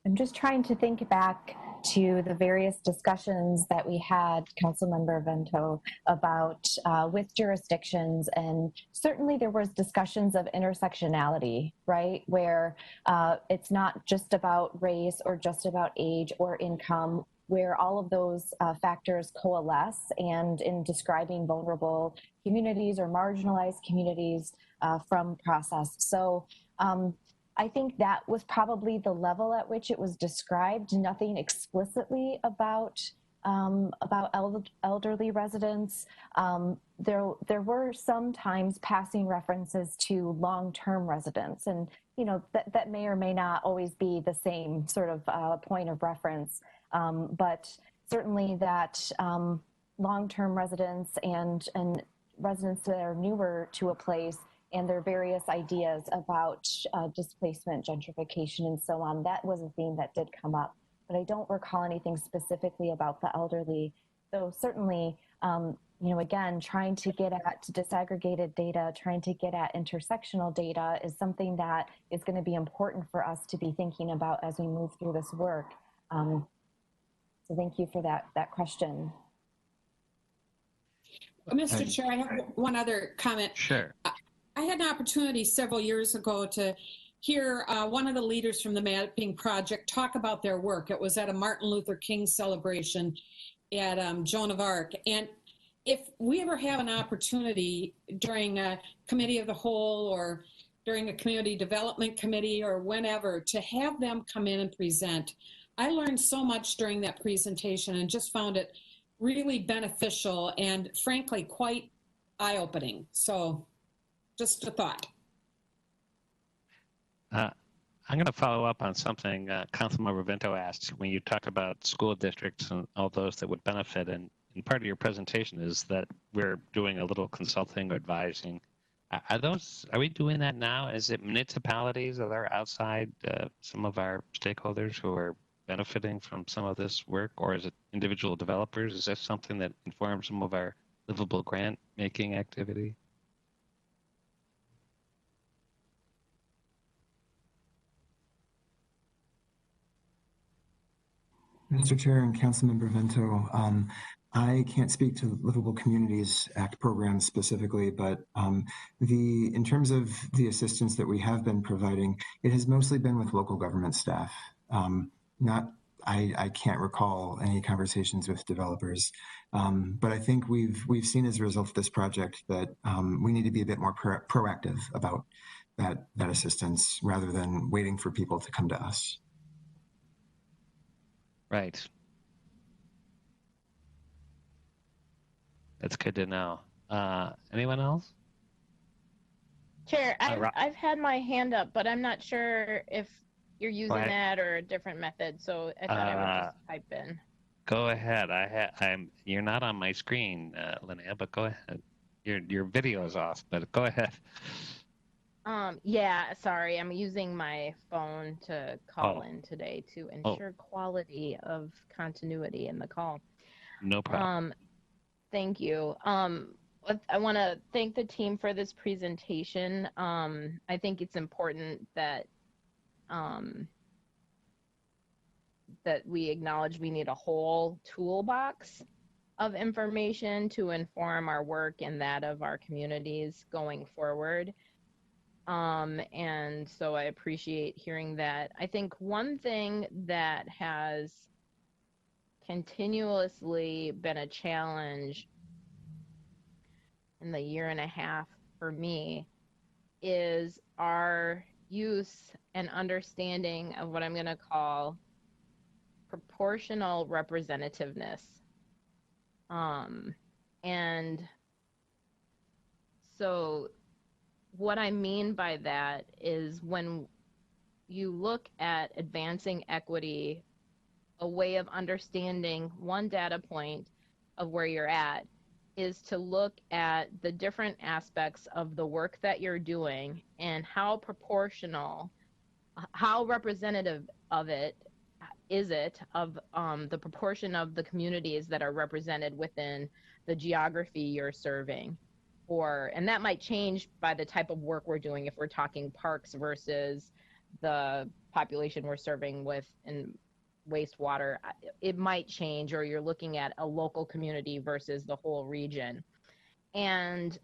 I'm just trying to think back back to the various discussions that we had, Councilmember Vento, about with jurisdictions, and certainly there was discussions of intersectionality, right, where it's not just about race or just about age or income, where all of those factors coalesce, and in describing vulnerable communities or marginalized communities from process. So I think that was probably the level at which it was described, nothing explicitly about elderly residents. There were sometimes passing references to long-term residents, and that may or may not always be the same sort of point of reference, but certainly that long-term residents and residents that are newer to a place and their various ideas about displacement, gentrification, and so on. That was a theme that did come up, but I don't recall anything specifically about the elderly. So certainly, again, trying to get at disaggregated data, trying to get at intersectional data is something that is going to be important for us to be thinking about as we move through this work. So thank you for that question. Mr. Chair, I have one other comment. Sure. I had an opportunity several years ago to hear one of the leaders from the Mapping Project talk about their work. It was at a Martin Luther King celebration at Joan of Arc. And if we ever have an opportunity during a committee of the whole or during a community development committee or whenever to have them come in and present, I learned so much during that presentation and just found it really beneficial and frankly quite eye-opening. So just a thought. I'm going to follow up on something Councilmember Vento asked when you talk about school districts and all those that would benefit. And part of your presentation is that we're doing a little consulting or advising. Are we doing that now? Is it municipalities that are outside some of our stakeholders who are benefiting from some of this work, or is it individual developers? Is that something that informs some of our livable grant making activity? Mr. Chair and Councilmember Vento, I can't speak to Livable Communities Act programs specifically, but in terms of the assistance that we have been providing, it has mostly been with local government staff. I can't recall any conversations with developers, but I think we've seen as a result of this project that we need to be a bit more proactive about that assistance rather than waiting for people to come to us. Right. That's good to know. Anyone else? Chair, I've had my hand up, but I'm not sure if you're using that or a different method, so I thought I would just type in. Go ahead. You're not on my screen, Linnea, but go ahead. Your video is off, but go ahead. Yeah, sorry, I'm using my phone to call in today to ensure quality of continuity in the call. No problem. Thank you. I want to thank the team for this presentation. I think it's important that that we acknowledge we need a whole toolbox of information to inform our work and that of our communities going forward. And so I appreciate hearing that. I think one thing that has continuously been a challenge in the year and a half for me is our use and understanding of what I'm going to call proportional representativeness. And so what I mean by that is when you look at advancing equity, a way of understanding one data point of where you're at is to look at the different aspects of the work that you're doing and how proportional, how representative of it is it of the proportion of the communities that are represented within the geography you're serving. And that might change by the type of work we're doing if we're talking parks versus the population we're serving with in wastewater, it might change, or you're looking at a local community versus the whole region. And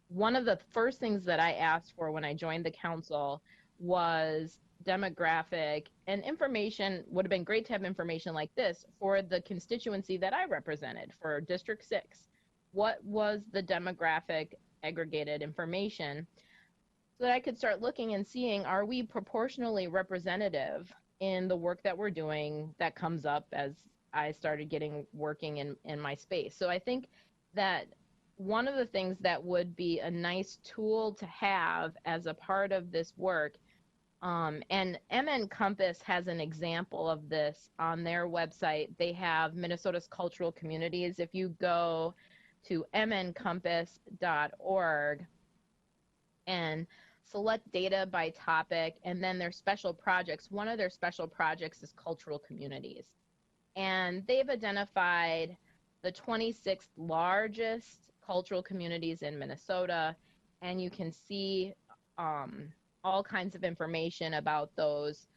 one of the first things that I asked for when I joined the council was demographic and information. Would have been great to have information like this for the constituency that I represented for District 6. What was the demographic aggregated information so that I could start looking and seeing, are we proportionally representative in the work that we're doing that comes up as I started working in my space. So I think that one of the things that would be a nice tool to have as a part of this work, and MN Compass has an example of this on their website. They have Minnesota's cultural communities. If you go to mncompass.org and select data by topic, and then their special projects, one of their special projects is cultural communities. And they've identified the 26th largest cultural communities in Minnesota, and you can see all kinds of information about those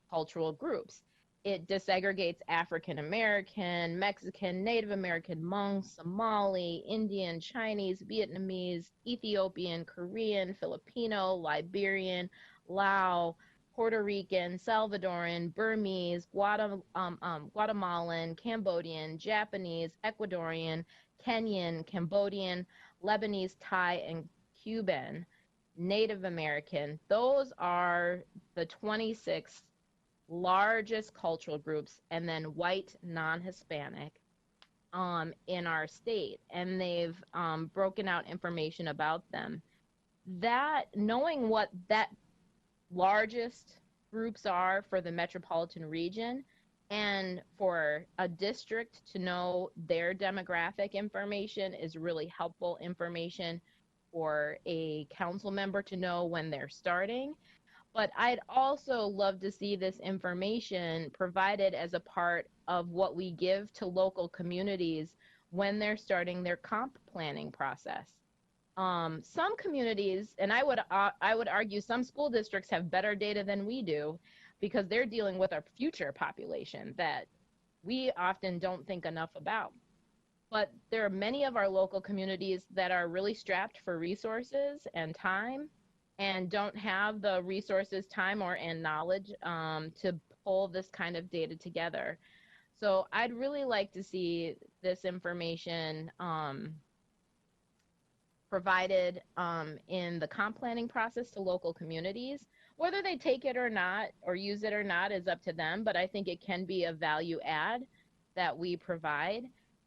cultural groups. It disaggregates African American, Mexican, Native American, Hmong, Somali, Indian, Chinese, Vietnamese, Ethiopian, Korean, Filipino, Liberian, Lao, Puerto Rican, Salvadoran, Burmese, Guatemalan, Cambodian, Japanese, Ecuadorian, Kenyan, Cambodian, Lebanese, Thai, and Cuban, Native American. Those are the 26 largest cultural groups, and then white non-Hispanic in our state. And they've broken out information about them. That, knowing what that largest groups are for the metropolitan region, and for a district to know their demographic information is really helpful information for a council member to know when they're starting. But I'd also love to see this information provided as a part of what we give to local communities when they're starting their comp planning process. Some communities, and I would argue some school districts have better data than we do, because they're dealing with our future population that we often don't think enough about. But there are many of our local communities that are really strapped for resources and time, and don't have the resources, time, and knowledge to pull this kind of data together. So I'd really like to see this information provided in the comp planning process to local communities. Whether they take it or not, or use it or not, is up to them, but I think it can be a value add that we provide.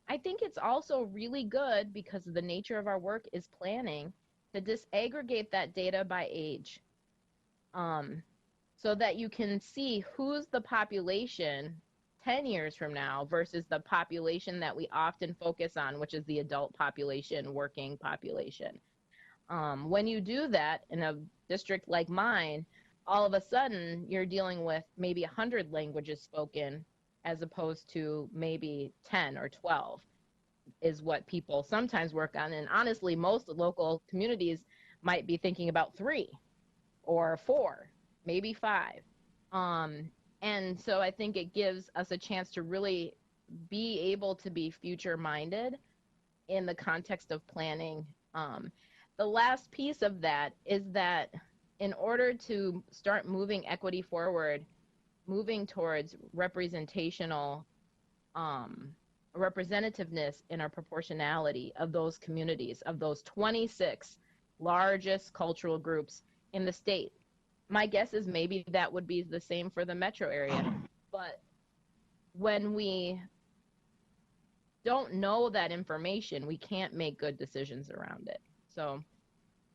I think it's also really good, because of the nature of our work is planning, to disaggregate that data by age, so that you can see who's the population 10 years from now versus the population that we often focus on, which is the adult population, working population. When you do that in a district like mine, all of a sudden you're dealing with maybe 100 languages spoken, as opposed to maybe 10 or 12 is what people sometimes work on. And honestly, most local communities might be thinking about 3 or 4, maybe 5. And so I think it gives us a chance to really be able to be future minded in the context of planning. The last piece of that is that in order to start moving equity forward, moving towards representational representativeness in our proportionality of those communities, of those 26 largest cultural groups in the state. My guess is maybe that would be the same for the metro area. But when we don't know that information, we can't make good decisions around it. So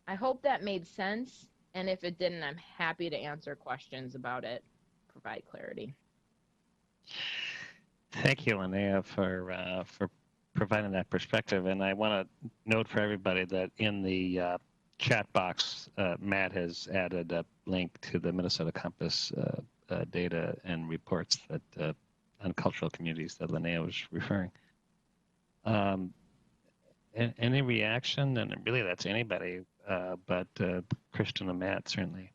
I hope that made sense. And if it didn't, I'm happy to answer questions about it, provide clarity. Thank you, Linnea, for providing that perspective. And I want to note for everybody that in the chat box, Matt has added a link to the Minnesota Compass data and reports that on cultural communities that Linnea was referring. Any reaction? And really, that's anybody, but Kristen and Matt certainly.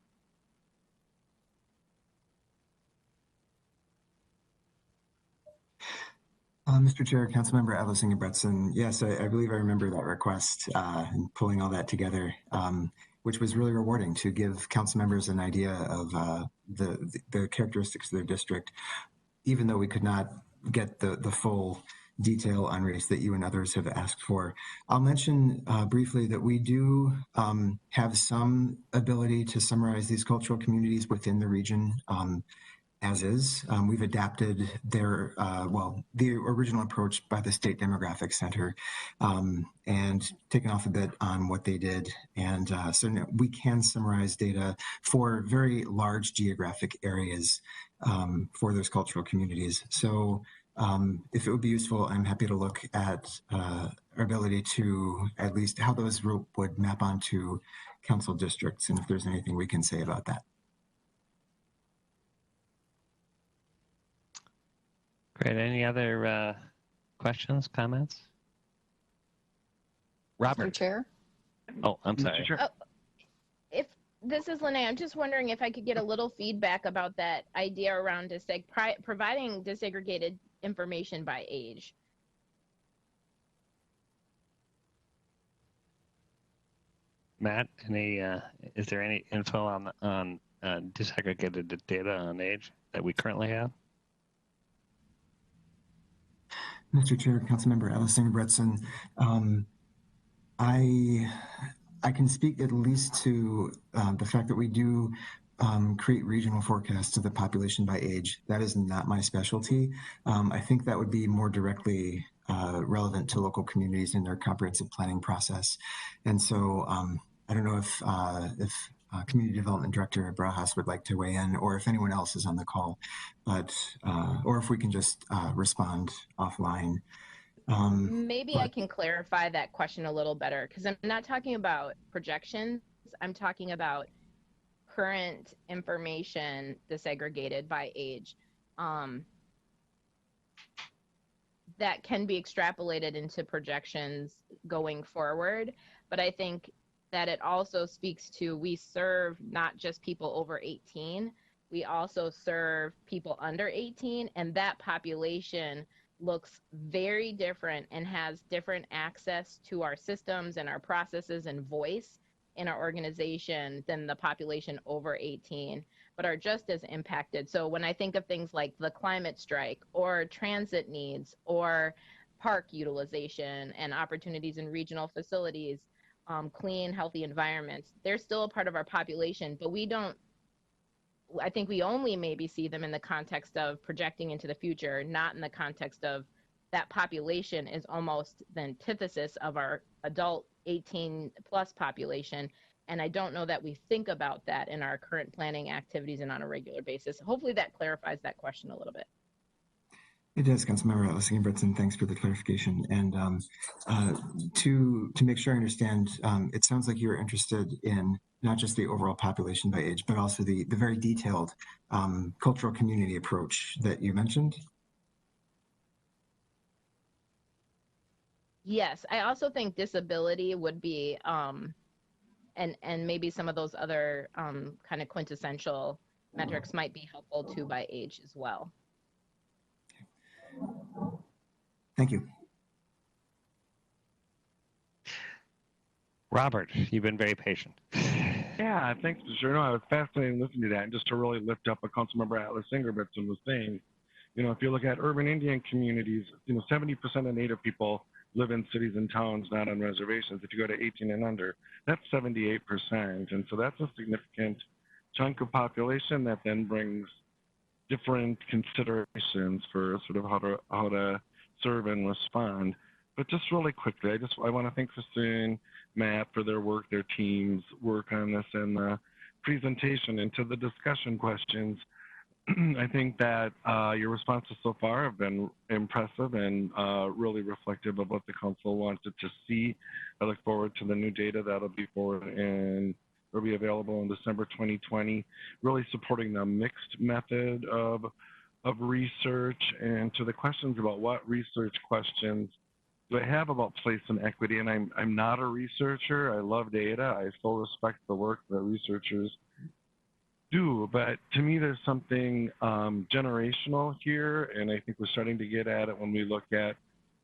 Mr. Chair, Councilmember Elisinger Bretson, yes, I believe I remember that request and pulling all that together, which was really rewarding to give council members an idea of the characteristics of their district, even though we could not get the full detail on race that you and others have asked for. I'll mention briefly that we do have some ability to summarize these cultural communities within the region. As is. We've adapted their, the original approach by the State Demographic Center and taken off a bit on what they did. And so we can summarize data for very large geographic areas for those cultural communities. So if it would be useful, I'm happy to look at our ability to at least how those would map onto council districts and if there's anything we can say about that. Great. Any other questions, comments? Robert. Mr. Chair? Oh, I'm sorry. Mr. Chair. Oh, if this is Lene, I'm just wondering if I could get a little feedback about that idea around providing disaggregated information by age. Matt, is there any info on disaggregated data on age that we currently have? Mr. Chair, Councilmember Elisinger Bretson, I can speak at least to the fact that we do create regional forecasts of the population by age. That is not my specialty. I think that would be more directly relevant to local communities in their comprehensive planning process. And so I don't know if Community Development Director Brajas would like to weigh in, or if anyone else is on the call, but or if we can just respond offline. Maybe I can clarify that question a little better, because I'm not talking about projections. I'm talking about current information disaggregated by age that can be extrapolated into projections going forward. But I think that it also speaks to, we serve not just people over 18, we also serve people under 18, and that population looks very different and has different access to our systems and our processes and voice in our organization than the population over 18, but are just as impacted. So when I think of things like the climate strike or transit needs or park utilization and opportunities in regional facilities, clean, healthy environments, they're still a part of our population, but I think we only maybe see them in the context of projecting into the future, not in the context of that population is almost the antithesis of our adult 18 plus population. And I don't know that we think about that in our current planning activities and on a regular basis. Hopefully that clarifies that question a little bit. It does, Councilmember Elisinger Bretson. Thanks for the clarification. And to make sure I understand, it sounds like you're interested in not just the overall population by age, but also the very detailed cultural community approach that you mentioned. Yes, I also think disability would be, and maybe some of those other kind of quintessential metrics might be helpful too by age as well. Thank you. Robert, you've been very patient. Yeah, thanks, Mr. No, I was fascinated listening to that, and just to really lift up what Councilmember Elisinger Bretson was saying. You know, if you look at urban Indian communities, 70% of Native people live in cities and towns, not on reservations. If you go to 18 and under, that's 78%. And so that's a significant chunk of population that then brings different considerations for sort of how to serve and respond. But just really quickly, I want to thank Christine, Matt for their work, their team's work on this, and the presentation. And to the discussion questions, I think that your responses so far have been impressive and really reflective of what the council wanted to see. I look forward to the new data that'll be forward and will be available in December 2020, really supporting the mixed method of research. And to the questions about what research questions do I have about place and equity, and I'm not a researcher. I love data. I still respect the work that researchers do, but to me, there's something generational here, and I think we're starting to get at it when we look at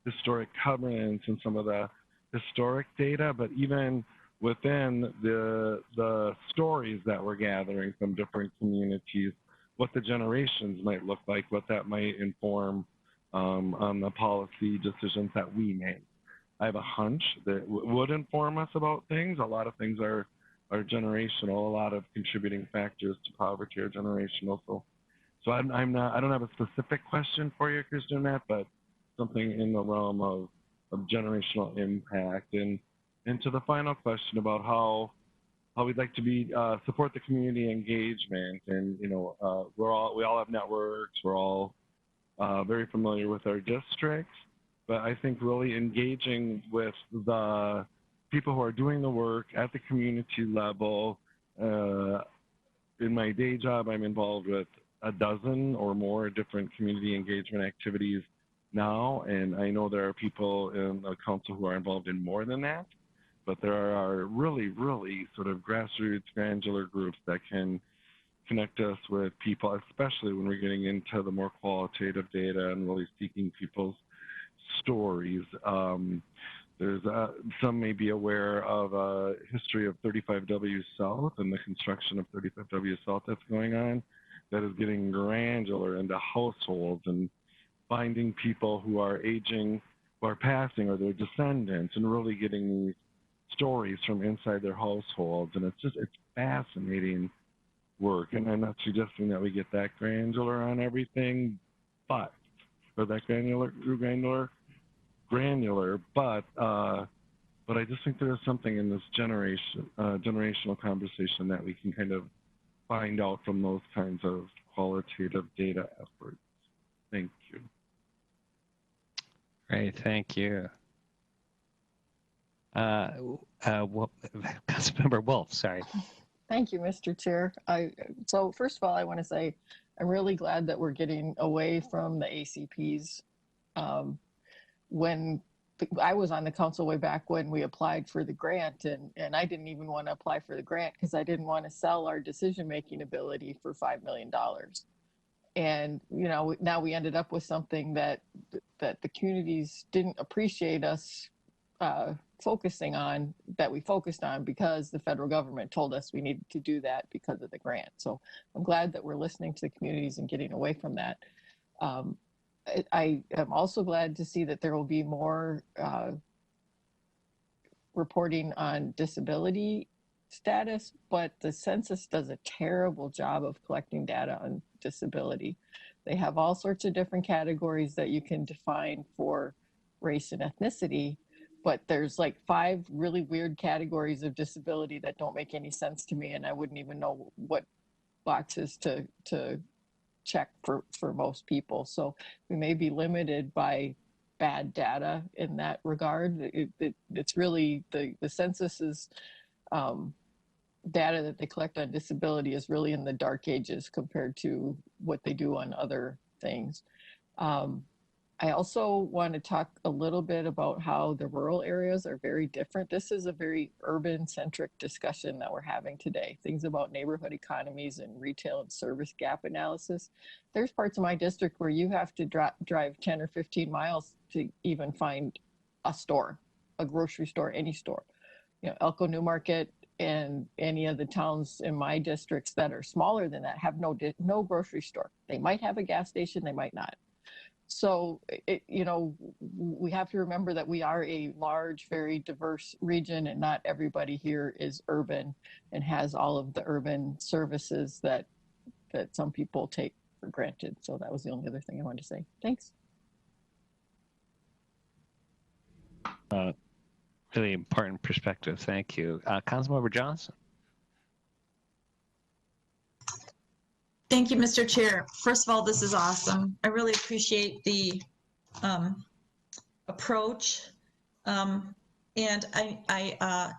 historic covenants and some of the historic data, but even within the stories that we're gathering from different communities, what the generations might look like, what that might inform on the policy decisions that we make. I have a hunch that would inform us about things. A lot of things are generational. A lot of contributing factors to poverty are generational. So I'm not. I don't have a specific question for you, Kristen, Matt, but something in the realm of generational impact. And to the final question about how we'd like to be support the community engagement. And we all have networks. We're all very familiar with our districts. But I think really engaging with the people who are doing the work at the community level. In my day job, I'm involved with a dozen or more different community engagement activities now, and I know there are people in the council who are involved in more than that, but there are really, really sort of grassroots, granular groups that can connect us with people, especially when we're getting into the more qualitative data and really seeking people's stories. There's some may be aware of a history of 35W South and the construction of 35W South that's going on that is getting granular into households and finding people who are aging, who are passing, or their descendants, and really getting these stories from inside their households. And it's fascinating work. And I'm not suggesting that we get that granular on everything, but, or that granular, but I just think there is something in this generational conversation that we can kind of find out from those kinds of qualitative data efforts. Thank you. Great, thank you. Councilmember Wolf, sorry. Thank you, Mr. Chair. So first of all, I want to say I'm really glad that we're getting away from the ACPs. When I was on the council way back when we applied for the grant, and I didn't even want to apply for the grant because I didn't want to sell our decision-making ability for $5 million. And now we ended up with something that the communities didn't appreciate us focusing on, that we focused on because the federal government told us we needed to do that because of the grant. So I'm glad that we're listening to the communities and getting away from that. I am also glad to see that there will be more reporting on disability status, but the census does a terrible job of collecting data on disability. They have all sorts of different categories that you can define for race and ethnicity, but there's like 5 really weird categories of disability that don't make any sense to me, and I wouldn't even know what boxes to check for most people. So we may be limited by bad data in that regard. It's really the census's data that they collect on disability is really in the dark ages compared to what they do on other things. I also want to talk a little bit about how the rural areas are very different. This is a very urban-centric discussion that we're having today. Things about neighborhood economies and retail and service gap analysis. There's parts of my district where you have to drive 10 or 15 miles to even find a store, a grocery store, any store. Elko New Market and any of the towns in my districts that are smaller than that have no grocery store. They might have a gas station, they might not. So, we have to remember that we are a large, very diverse region, and not everybody here is urban and has all of the urban services that some people take for granted. So that was the only other thing I wanted to say. Thanks. Really important perspective. Thank you. Councilmember Johnson. Thank you, Mr. Chair. First of all, this is awesome. I really appreciate the approach. And I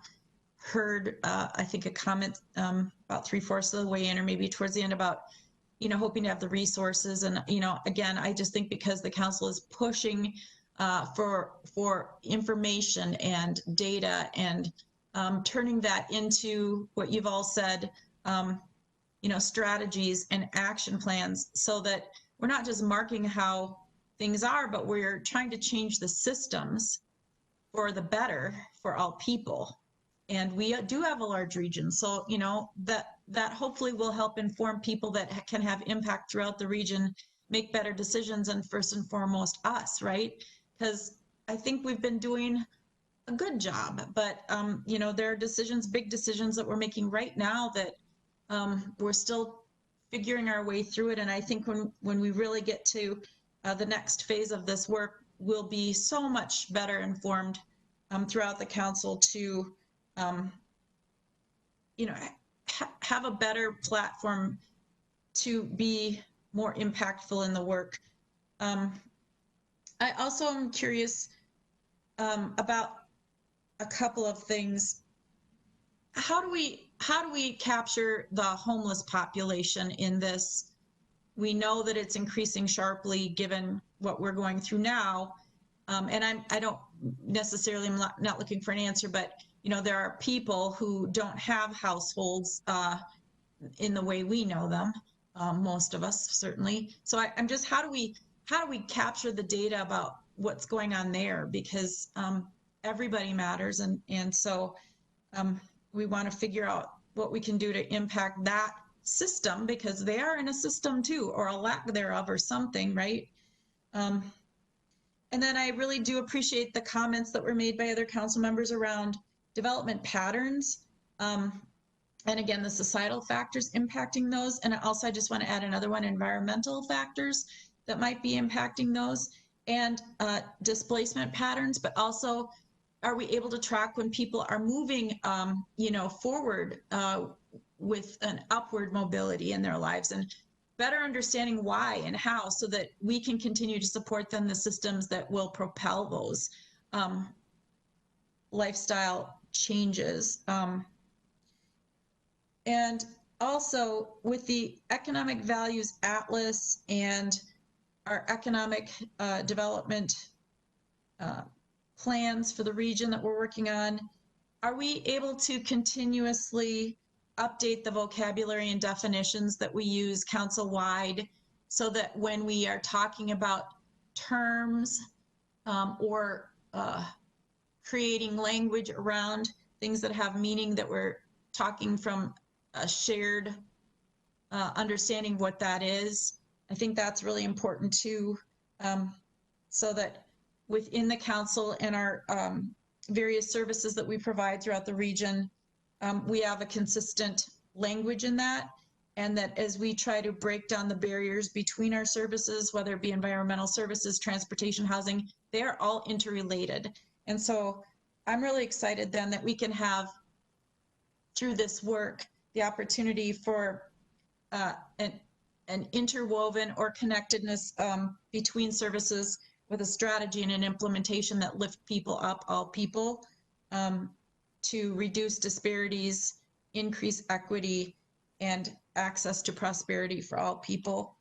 heard, I think, a comment about 3/4 of the way in, or maybe towards the end, about, hoping to have the resources. And, again, I just think because the council is pushing for information and data and turning that into what you've all said, strategies and action plans so that we're not just marking how things are, but we're trying to change the systems for the better for all people. And we do have a large region, so that hopefully will help inform people that can have impact throughout the region, make better decisions, and first and foremost us, right? Because I think we've been doing a good job, but there are decisions, big decisions that we're making right now that we're still figuring our way through it. And I think when we really get to the next phase of this work, we'll be so much better informed throughout the council to have a better platform to be more impactful in the work. I also am curious about a couple of things. How do we capture the homeless population in this? We know that it's increasing sharply given what we're going through now. And I don't necessarily, I'm not looking for an answer, but there are people who don't have households in the way we know them, most of us certainly. So I'm just, how do we capture the data about what's going on there? Because everybody matters, and so we want to figure out what we can do to impact that system, because they are in a system too, or a lack thereof, or something, right? And then I really do appreciate the comments that were made by other council members around development patterns. And again, the societal factors impacting those. And also, I just want to add another one, environmental factors that might be impacting those, and displacement patterns, but also, are we able to track when people are moving, forward with an upward mobility in their lives, and better understanding why and how, so that we can continue to support them, the systems that will propel those lifestyle changes. And also with the Economic Values Atlas and our economic development plans for the region that we're working on, are we able to continuously update the vocabulary and definitions that we use council-wide, so that when we are talking about terms or creating language around things that have meaning, that we're talking from a shared understanding what that is? I think that's really important too, so that within the council and our various services that we provide throughout the region, we have a consistent language in that, and that as we try to break down the barriers between our services, whether it be environmental services, transportation, housing, they are all interrelated. And so I'm really excited then that we can have, through this work, the opportunity for an interwoven or connectedness between services, with a strategy and an implementation that lift people up, all people, to reduce disparities, increase equity, and access to prosperity for all people.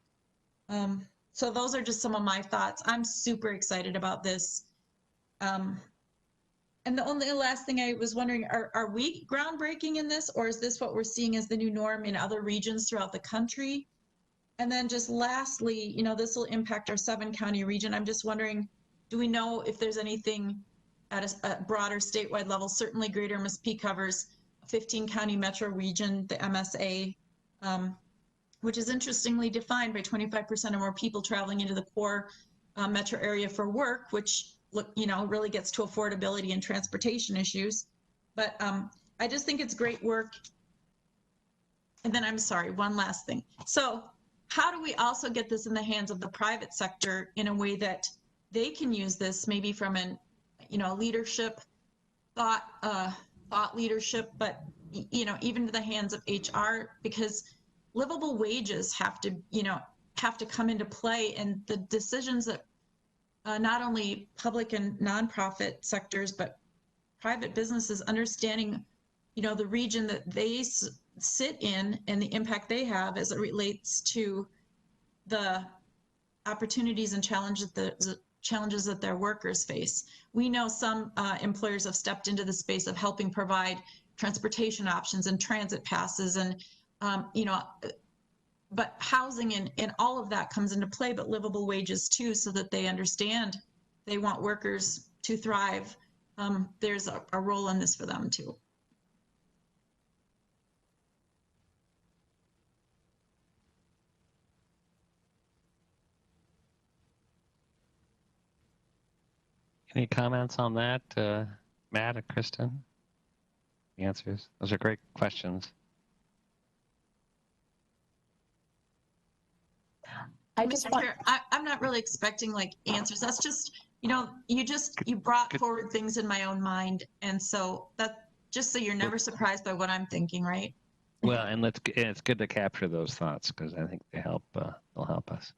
So those are just some of my thoughts. I'm super excited about this. And the only last thing I was wondering, are we groundbreaking in this, or is this what we're seeing as the new norm in other regions throughout the country? And then just lastly, this will impact our 7-county region. I'm just wondering, do we know if there's anything at a broader statewide level? Certainly Greater MSP covers a 15-county metro region, the MSA, which is interestingly defined by 25% or more people traveling into the core metro area for work, which really gets to affordability and transportation issues. But I just think it's great work. And then I'm sorry, one last thing. So how do we also get this in the hands of the private sector in a way that they can use this, maybe from an, leadership, thought leadership, but, even to the hands of HR, because livable wages have to come into play, and the decisions that not only public and nonprofit sectors, but private businesses understanding, the region that they sit in and the impact they have as it relates to the opportunities and challenges that their workers face. We know some employers have stepped into the space of helping provide transportation options and transit passes and you know, but housing and all of that comes into play, but livable wages too, so that they understand they want workers to thrive. There's a role in this for them too. Any comments on that, Matt or Kristen? The answers? Those are great questions. I'm not really expecting like answers. That's just, you know, you brought forward things in my own mind. And so that, just so you're never surprised by what I'm thinking, right? Well, and it's good to capture those thoughts because I think they'll help us.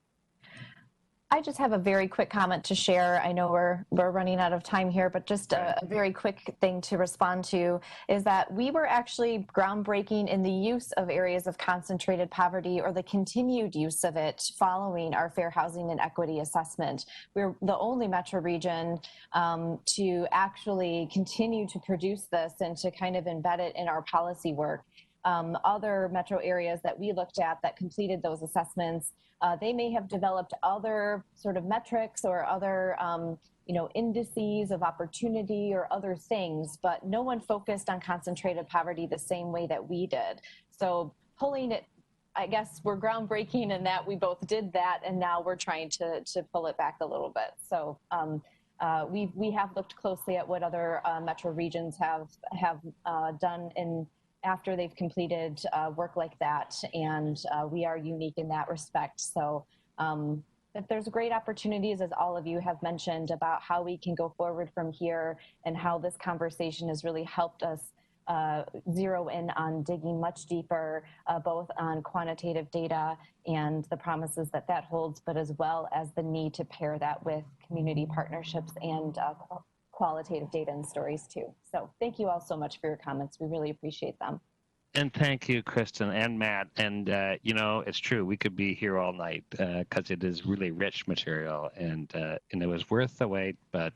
I just have a very quick comment to share. I know we're running out of time here, but just a very quick thing to respond to is that we were actually groundbreaking in the use of areas of concentrated poverty, or the continued use of it following our fair housing and equity assessment. We're the only metro region to actually continue to produce this and to kind of embed it in our policy work. Other metro areas that we looked at that completed those assessments, they may have developed other sort of metrics or other you know, indices of opportunity or other things, but no one focused on concentrated poverty the same way that we did. So pulling it, I guess we're groundbreaking in that we both did that, and now we're trying to pull it back a little bit. So we have looked closely at what other metro regions have done in after they've completed work like that, and we are unique in that respect. So if there's great opportunities, as all of you have mentioned, about how we can go forward from here, and how this conversation has really helped us zero in on digging much deeper, both on quantitative data and the promises that that holds, but as well as the need to pair that with community partnerships and qualitative data and stories too. So thank you all so much for your comments. We really appreciate them. And thank you, Kristen and Matt. And, you know, it's true. We could be here all night because it is really rich material, and it was worth the wait. But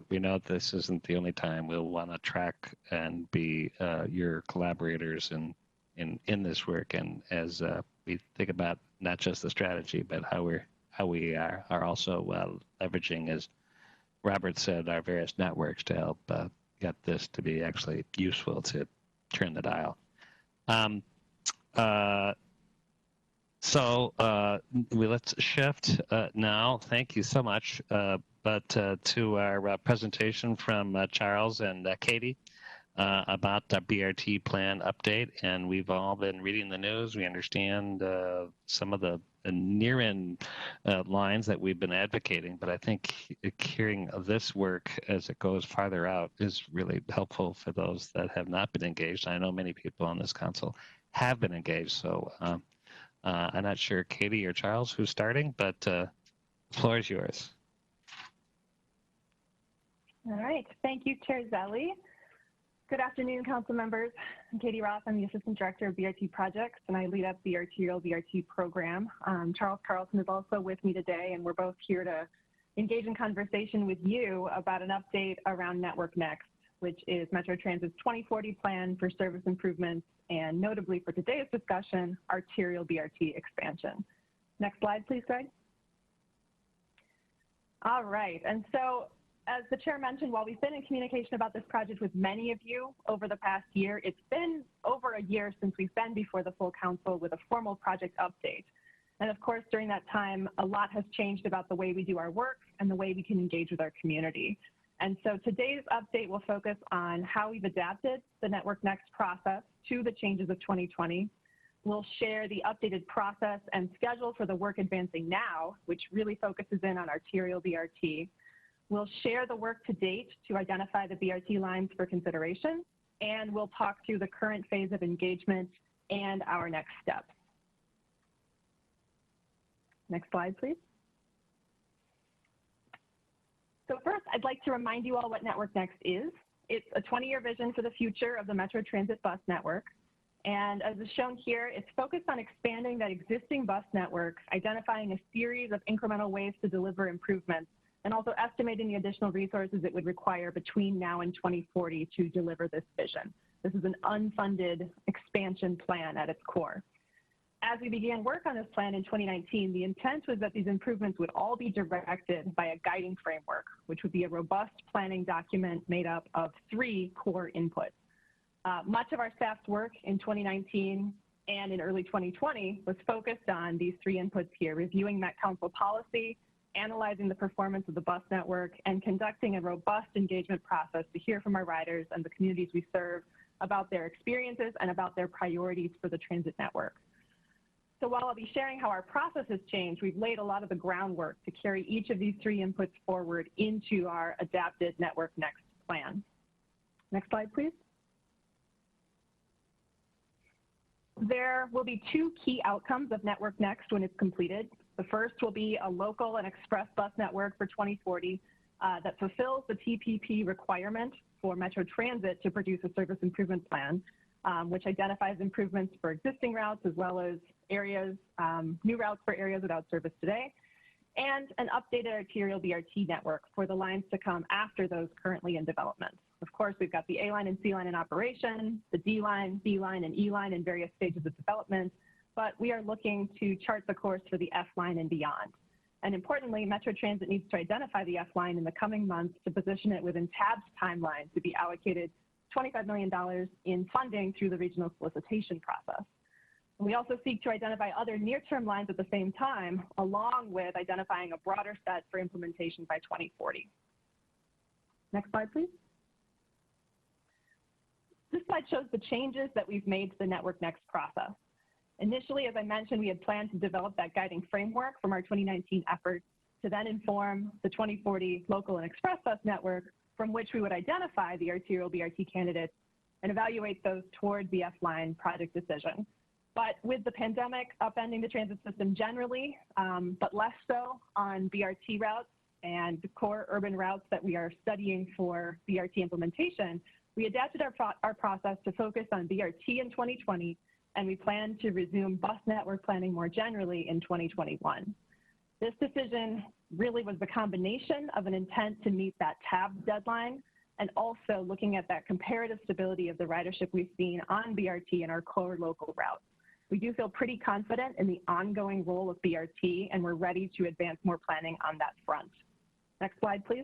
we know this isn't the only time. We'll want to track and be your collaborators in this work. And as we think about not just the strategy, but how we are also leveraging, as Robert said, our various networks to help get this to be actually useful to turn the dial. Let's shift now. Thank you so much. But to our presentation from Charles and Katie about the BRT plan update. And we've all been reading the news. We understand some of the near-end lines that we've been advocating, but I think hearing this work as it goes farther out is really helpful for those that have not been engaged. I know many people on this council have been engaged, so I'm not sure, Katie or Charles, who's starting, but the floor is yours. All right, thank you, Chair Zelli. Good afternoon, council members. I'm Katie Roth. I'm the Assistant Director of BRT Projects, and I lead up the Arterial BRT program. Charles Carlson is also with me today, and we're both here to engage in conversation with you about an update around Network Next, which is Metro Transit's 2040 plan for service improvements, and notably for today's discussion, Arterial BRT expansion. Next slide, please, Greg. All right, and so, as the chair mentioned, while we've been in communication about this project with many of you over the past year, it's been over a year since we've been before the full council with a formal project update. And of course, during that time, a lot has changed about the way we do our work and the way we can engage with our community. And so today's update will focus on how we've adapted the Network Next process to the changes of 2020. We'll share the updated process and schedule for the work advancing now, which really focuses in on Arterial BRT. We'll share the work to date to identify the BRT lines for consideration, and we'll talk through the current phase of engagement and our next steps. Next slide, please. So first, I'd like to remind you all what Network Next is. It's a 20-year vision for the future of the Metro Transit bus network. And as is shown here, it's focused on expanding that existing bus network, identifying a series of incremental ways to deliver improvements, and also estimating the additional resources it would require between now and 2040 to deliver this vision. This is an unfunded expansion plan at its core. As we began work on this plan in 2019, the intent was that these improvements would all be directed by a guiding framework, which would be a robust planning document made up of 3 core inputs. Much of our staff's work in 2019 and in early 2020 was focused on these 3 inputs here: reviewing Met Council policy, analyzing the performance of the bus network, and conducting a robust engagement process to hear from our riders and the communities we serve about their experiences and about their priorities for the transit network. So while I'll be sharing how our process has changed, we've laid a lot of the groundwork to carry each of these 3 inputs forward into our adapted Network Next plan. Next slide, please. There will be 2 key outcomes of Network Next when it's completed. The first will be a local and express bus network for 2040 that fulfills the TPP requirement for Metro Transit to produce a service improvement plan, which identifies improvements for existing routes as well as areas, new routes for areas without service today, and an updated arterial BRT network for the lines to come after those currently in development. Of course, we've got the A line and C line in operation, the D line, B line, and E line in various stages of development, but we are looking to chart the course for the F line and beyond. And importantly, Metro Transit needs to identify the F line in the coming months to position it within TAB's timeline to be allocated $25 million in funding through the regional solicitation process. We also seek to identify other near-term lines at the same time, along with identifying a broader set for implementation by 2040. Next slide, please. This slide shows the changes that we've made to the Network Next process. Initially, as I mentioned, we had planned to develop that guiding framework from our 2019 efforts to then inform the 2040 local and express bus network, from which we would identify the arterial BRT candidates and evaluate those toward the F-line project decision. But with the pandemic upending the transit system generally, but less so on BRT routes and the core urban routes that we are studying for BRT implementation, we adapted our process to focus on BRT in 2020, and we plan to resume bus network planning more generally in 2021. This decision really was the combination of an intent to meet that TAB deadline and also looking at that comparative stability of the ridership we've seen on BRT in our core local routes. We do feel pretty confident in the ongoing role of BRT, and we're ready to advance more planning on that front. Next slide, please.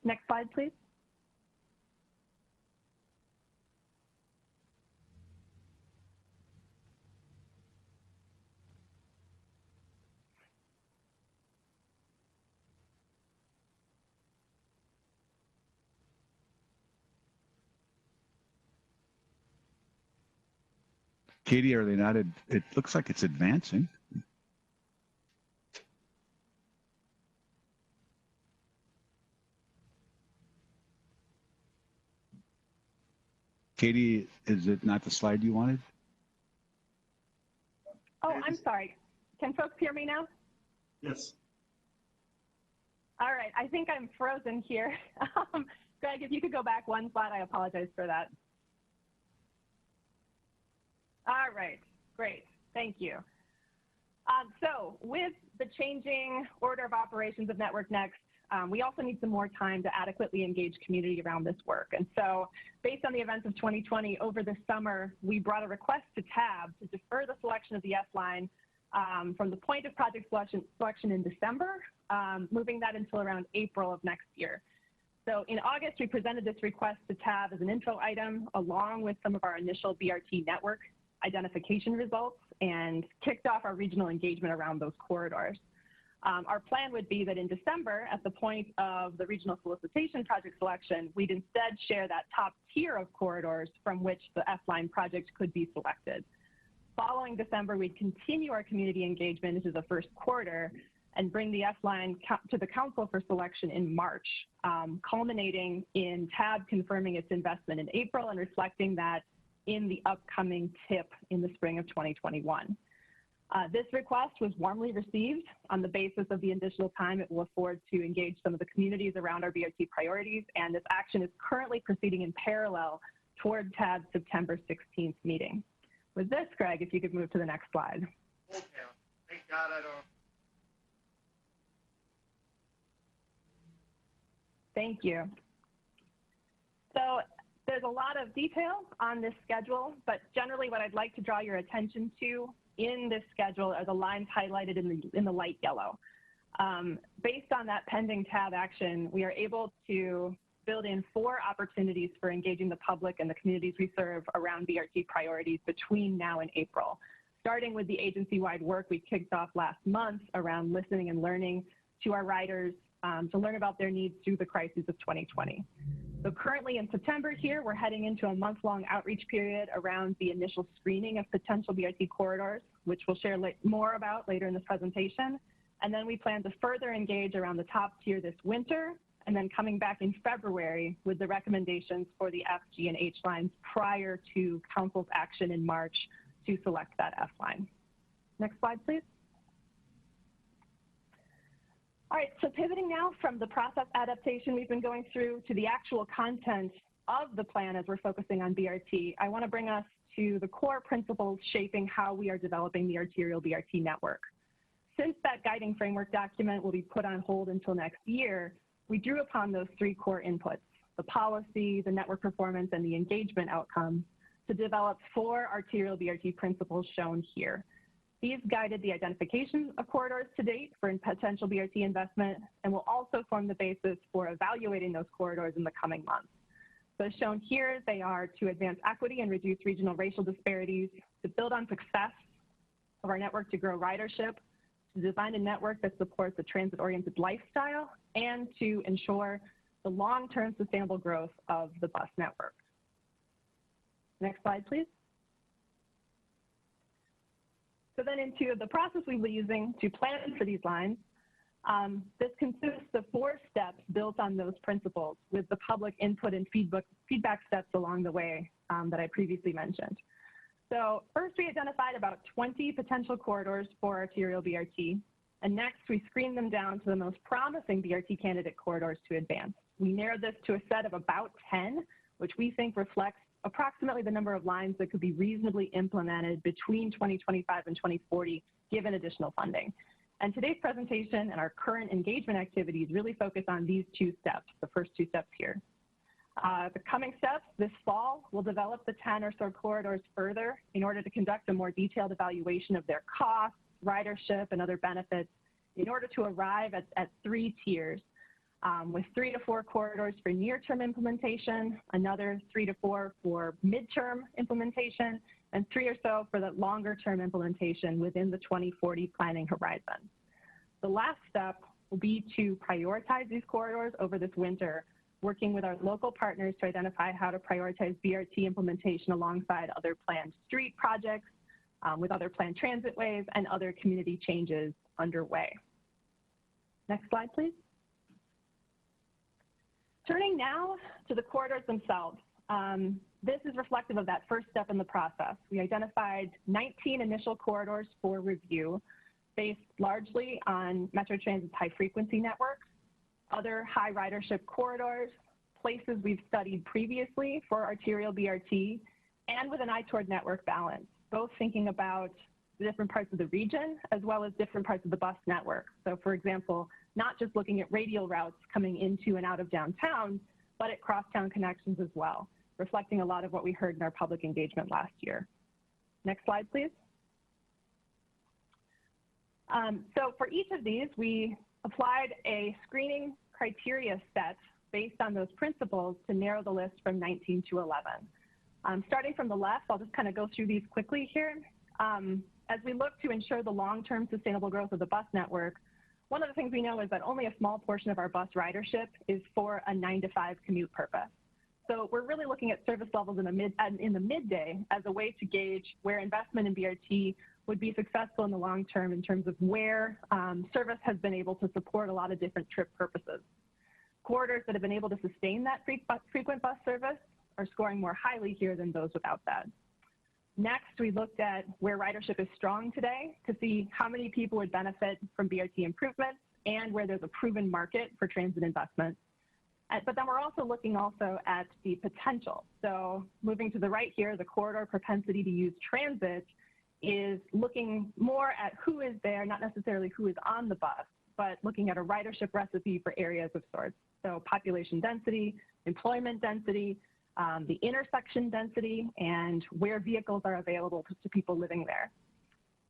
Next slide, please. Katie, are they not? It looks like it's advancing. Katie, is it not the slide you wanted? Oh, I'm sorry. Can folks hear me now? Yes. All right, I think I'm frozen here. Greg, if you could go back 1 slide, I apologize for that. All right, great, thank you. So with the changing order of operations of Network Next, we also need some more time to adequately engage community around this work. And so based on the events of 2020, over the summer, we brought a request to TAB to defer the selection of the F-line from the point of project selection in December, moving that until around April of next year. So in August, we presented this request to TAB as an info item, along with some of our initial BRT network identification results, and kicked off our regional engagement around those corridors. Our plan would be that in December, at the point of the regional solicitation project selection, we'd instead share that top tier of corridors from which the F-line project could be selected. Following December, we'd continue our community engagement into the first quarter and bring the F-line to the council for selection in March, culminating in TAB confirming its investment in April and reflecting that in the upcoming TIP in the spring of 2021. This request was warmly received on the basis of the additional time it will afford to engage some of the communities around our BRT priorities, and this action is currently proceeding in parallel toward TAB's September 16th meeting. With this, Greg, if you could move to the next slide. Okay, thank God I don't. Thank you. So there's a lot of detail on this schedule, but generally what I'd like to draw your attention to in this schedule are the lines highlighted in the light yellow. Based on that pending tab action, we are able to build in 4 opportunities for engaging the public and the communities we serve around BRT priorities between now and April. Starting with the agency-wide work we kicked off last month around listening and learning to our riders to learn about their needs through the crisis of 2020. So currently in September here, we're heading into a month-long outreach period around the initial screening of potential BRT corridors, which we'll share more about later in this presentation. And then we plan to further engage around the top tier this winter, and then coming back in February with the recommendations for the F, G, and H lines prior to Council's action in March to select that F line. Next slide, please. All right, so pivoting now from the process adaptation we've been going through to the actual content of the plan as we're focusing on BRT, I want to bring us to the core principles shaping how we are developing the arterial BRT network. Since that guiding framework document will be put on hold until next year, we drew upon those 3 core inputs, the policy, the network performance, and the engagement outcomes, to develop 4 arterial BRT principles shown here. These guided the identification of corridors to date for potential BRT investment and will also form the basis for evaluating those corridors in the coming months. So as shown here, they are to advance equity and reduce regional racial disparities, to build on success of our network to grow ridership, to design a network that supports a transit-oriented lifestyle, and to ensure the long-term sustainable growth of the bus network. Next slide, please. So then into the process we'll be using to plan for these lines. This consists of 4 steps built on those principles with the public input and feedback steps along the way that I previously mentioned. So first we identified about 20 potential corridors for arterial BRT, and next we screened them down to the most promising BRT candidate corridors to advance. We narrowed this to a set of about 10, which we think reflects approximately the number of lines that could be reasonably implemented between 2025 and 2040, given additional funding. And today's presentation and our current engagement activities really focus on these 2 steps, the first 2 steps here. The coming steps this fall, we'll develop the 10 or so corridors further in order to conduct a more detailed evaluation of their costs, ridership, and other benefits in order to arrive at 3 tiers, with 3 to 4 corridors for near-term implementation, another 3 to 4 for midterm implementation, and 3 or so for the longer-term implementation within the 2040 planning horizon. The last step will be to prioritize these corridors over this winter, working with our local partners to identify how to prioritize BRT implementation alongside other planned street projects, with other planned transitways, and other community changes underway. Next slide, please. Turning now to the corridors themselves. This is reflective of that first step in the process. We identified 19 initial corridors for review based largely on Metro Transit's high frequency networks, other high ridership corridors, places we've studied previously for arterial BRT, and with an eye toward network balance, both thinking about the different parts of the region as well as different parts of the bus network. So for example, not just looking at radial routes coming into and out of downtown, but at crosstown connections as well, reflecting a lot of what we heard in our public engagement last year. Next slide, please. So for each of these, we applied a screening criteria set based on those principles to narrow the list from 19 to 11. Starting from the left, I'll just kind of go through these quickly here. As we look to ensure the long-term sustainable growth of the bus network, one of the things we know is that only a small portion of our bus ridership is for a 9 to 5 commute purpose. So we're really looking at service levels in the midday as a way to gauge where investment in BRT would be successful in the long term in terms of where service has been able to support a lot of different trip purposes. Corridors that have been able to sustain that frequent bus service are scoring more highly here than those without that. Next, we looked at where ridership is strong today to see how many people would benefit from BRT improvements and where there's a proven market for transit investment. But then we're also looking at the potential. So moving to the right here, the corridor propensity to use transit is looking more at who is there, not necessarily who is on the bus, but looking at a ridership recipe for areas of sorts. So population density, employment density, the intersection density, and where vehicles are available to people living there.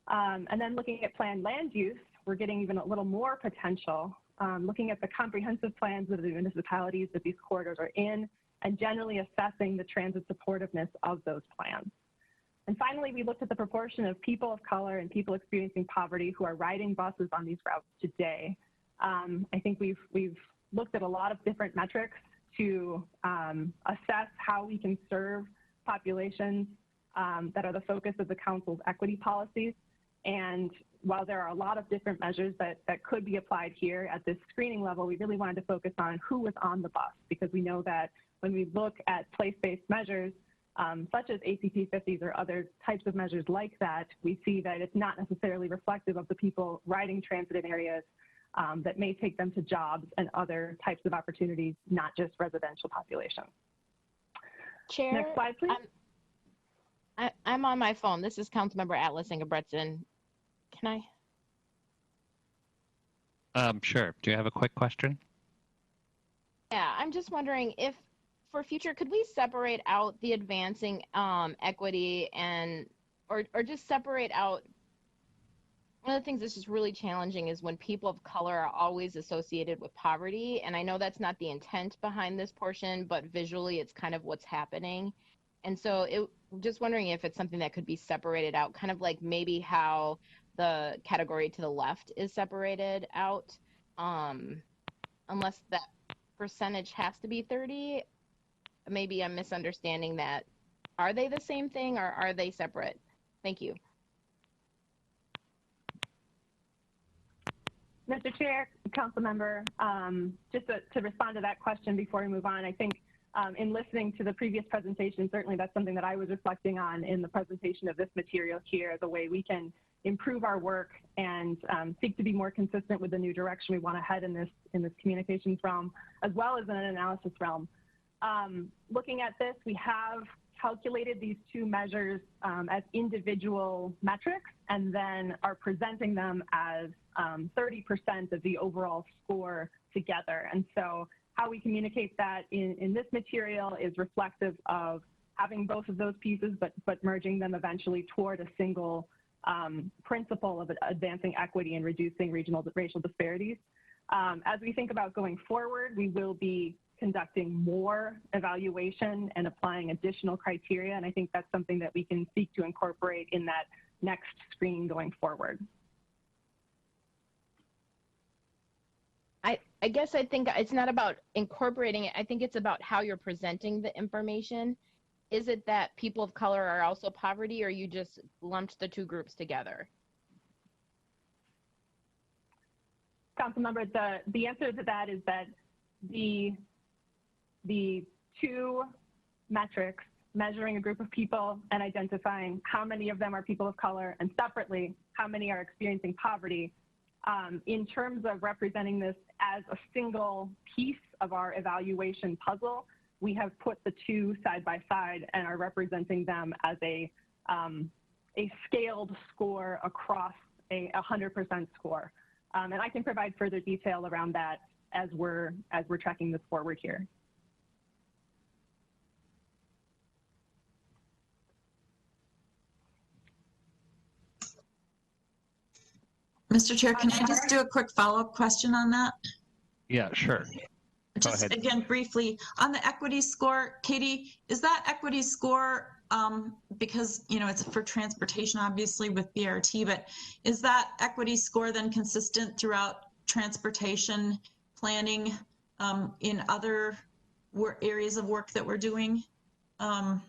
And then looking at planned land use, we're getting even a little more potential, looking at the comprehensive plans of the municipalities that these corridors are in, and generally assessing the transit supportiveness of those plans. And finally, we looked at the proportion of people of color and people experiencing poverty who are riding buses on these routes today. I think we've looked at a lot of different metrics to assess how we can serve populations that are the focus of the council's equity policies. And while there are a lot of different measures that could be applied here at this screening level, we really wanted to focus on who was on the bus, because we know that when we look at place-based measures, such as ACP 50s or other types of measures like that, we see that it's not necessarily reflective of the people riding transit in areas that may take them to jobs and other types of opportunities, not just residential population. Chair, next slide, please. I'm on my phone. This is Councilmember Atlas Ingebretson. Can I? Sure. Do you have a quick question? Yeah, I'm just wondering if for future, could we separate out the advancing equity or just separate out. One of the things that's just really challenging is when people of color are always associated with poverty. And I know that's not the intent behind this portion, but visually it's kind of what's happening. And so just wondering if it's something that could be separated out, kind of like maybe how the category to the left is separated out, unless that percentage has to be 30. Maybe I'm misunderstanding that. Are they the same thing or are they separate? Thank you. Mr. Chair, Council Member, just to respond to that question before we move on, I think in listening to the previous presentation, certainly that's something that I was reflecting on in the presentation of this material here as a way we can improve our work and seek to be more consistent with the new direction we want to head in this communications realm, as well as in an analysis realm. Looking at this, we have calculated these two measures as individual metrics and then are presenting them as 30% of the overall score together. And so how we communicate that in this material is reflective of having both of those pieces, but merging them eventually toward a single principle of advancing equity and reducing racial disparities. As we think about going forward, we will be conducting more evaluation and applying additional criteria. And I think that's something that we can seek to incorporate in that next screening going forward. I guess I think it's not about incorporating it. I think it's about how you're presenting the information. Is it that people of color are also poverty, or you just lumped the two groups together? Councilmember, the answer to that is that the two metrics, measuring a group of people and identifying how many of them are people of color, and separately, how many are experiencing poverty, in terms of representing this as a single piece of our evaluation puzzle, we have put the two side by side and are representing them as a scaled score across a 100% score. And I can provide further detail around that as we're tracking this forward here. Mr. Chair, can I just do a quick follow-up question on that? Yeah, sure. Just again, briefly, on the equity score, Katie, is that equity score, because, you know, it's for transportation, obviously, with BRT, but is that equity score then consistent throughout transportation planning in other areas of work that we're doing? And,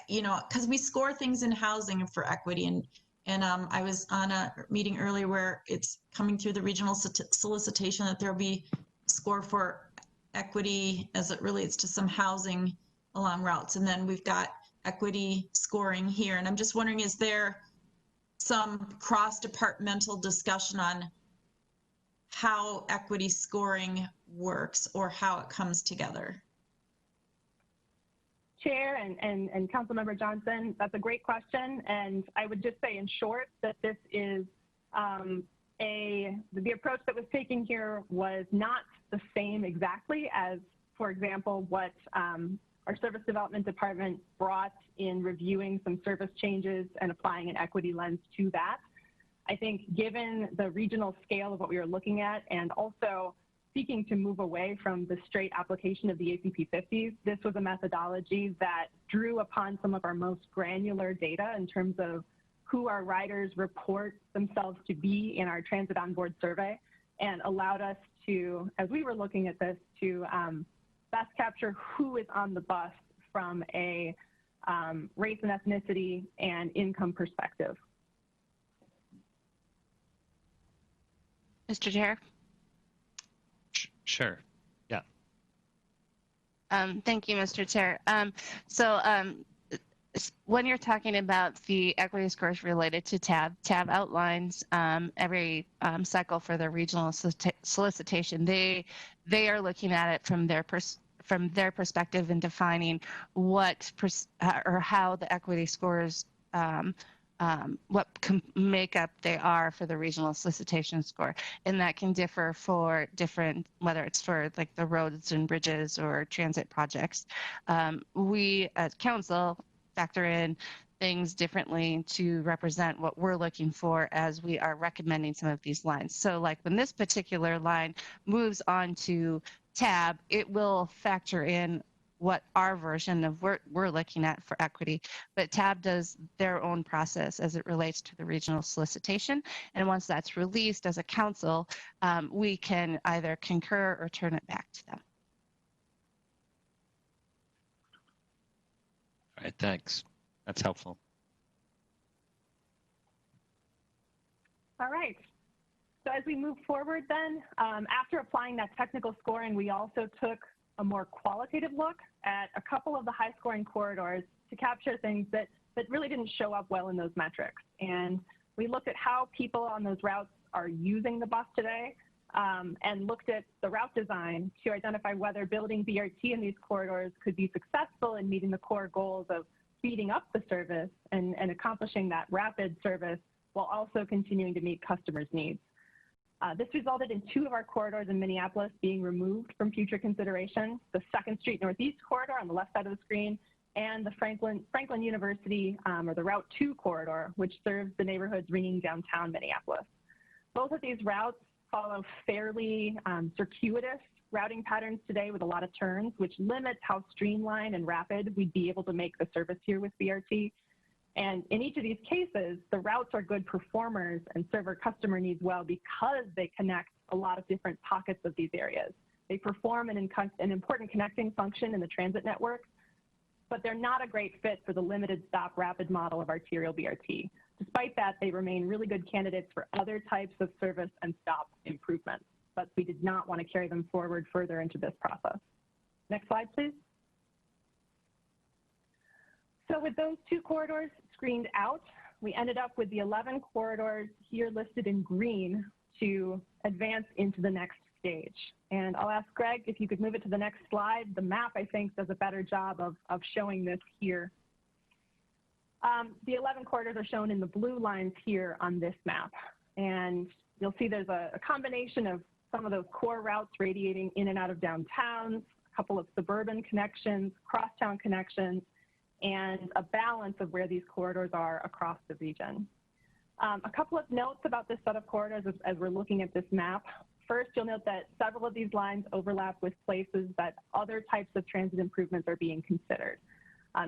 you know, because we score things in housing for equity, and I was on a meeting earlier where it's coming through the regional solicitation that there'll be score for equity as it relates to some housing along routes. And then we've got equity scoring here. And I'm just wondering, is there some cross-departmental discussion on how equity scoring works or how it comes together? Chair and Councilmember Johnson, that's a great question. And I would just say in short that this is the approach that was taken here was not the same exactly as, for example, what our service development department brought in reviewing some service changes and applying an equity lens to that. I think given the regional scale of what we were looking at and also seeking to move away from the straight application of the ACP 50s, this was a methodology that drew upon some of our most granular data in terms of who our riders report themselves to be in our transit onboard survey, and allowed us to, as we were looking at this, to best capture who is on the bus from a race and ethnicity and income perspective. Mr. Chair? Sure. Yeah. Thank you, Mr. Chair. When you're talking about the equity scores related to TAB outlines every cycle for the regional solicitation. They are looking at it from their perspective and defining what or how the equity scores what makeup they are for the regional solicitation score, and that can differ for different, whether it's for like the roads and bridges or transit projects. We as council factor in things differently to represent what we're looking for as we are recommending some of these lines. So like when this particular line moves on to TAB, it will factor in what our version of we're looking at for equity, but TAB does their own process as it relates to the regional solicitation. And once that's released as a council, we can either concur or turn it back to them. All right, thanks. That's helpful. All right. So as we move forward then, after applying that technical scoring, we also took a more qualitative look at a couple of the high scoring corridors to capture things that really didn't show up well in those metrics. And we looked at how people on those routes are using the bus today, and looked at the route design to identify whether building BRT in these corridors could be successful in meeting the core goals of speeding up the service and accomplishing that rapid service while also continuing to meet customers' needs. This resulted in 2 of our corridors in Minneapolis being removed from future consideration: the 2nd Street Northeast corridor on the left side of the screen, and the Franklin University, or the Route 2 corridor, which serves the neighborhoods ringing downtown Minneapolis. Both of these routes follow fairly circuitous routing patterns today with a lot of turns, which limits how streamlined and rapid we'd be able to make the service here with BRT. And in each of these cases, the routes are good performers and serve our customer needs well because they connect a lot of different pockets of these areas. They perform an important connecting function in the transit network, but they're not a great fit for the limited stop rapid model of arterial BRT. Despite that, they remain really good candidates for other types of service and stop improvements, but we did not want to carry them forward further into this process. Next slide, please. So with those 2 corridors screened out, we ended up with the 11 corridors here listed in green to advance into the next stage. And I'll ask Greg if you could move it to the next slide. The map, I think, does a better job of showing this here. The 11 corridors are shown in the blue lines here on this map. And you'll see there's a combination of some of those core routes radiating in and out of downtowns, a couple of suburban connections, crosstown connections, and a balance of where these corridors are across the region. A couple of notes about this set of corridors as we're looking at this map. First, you'll note that several of these lines overlap with places that other types of transit improvements are being considered.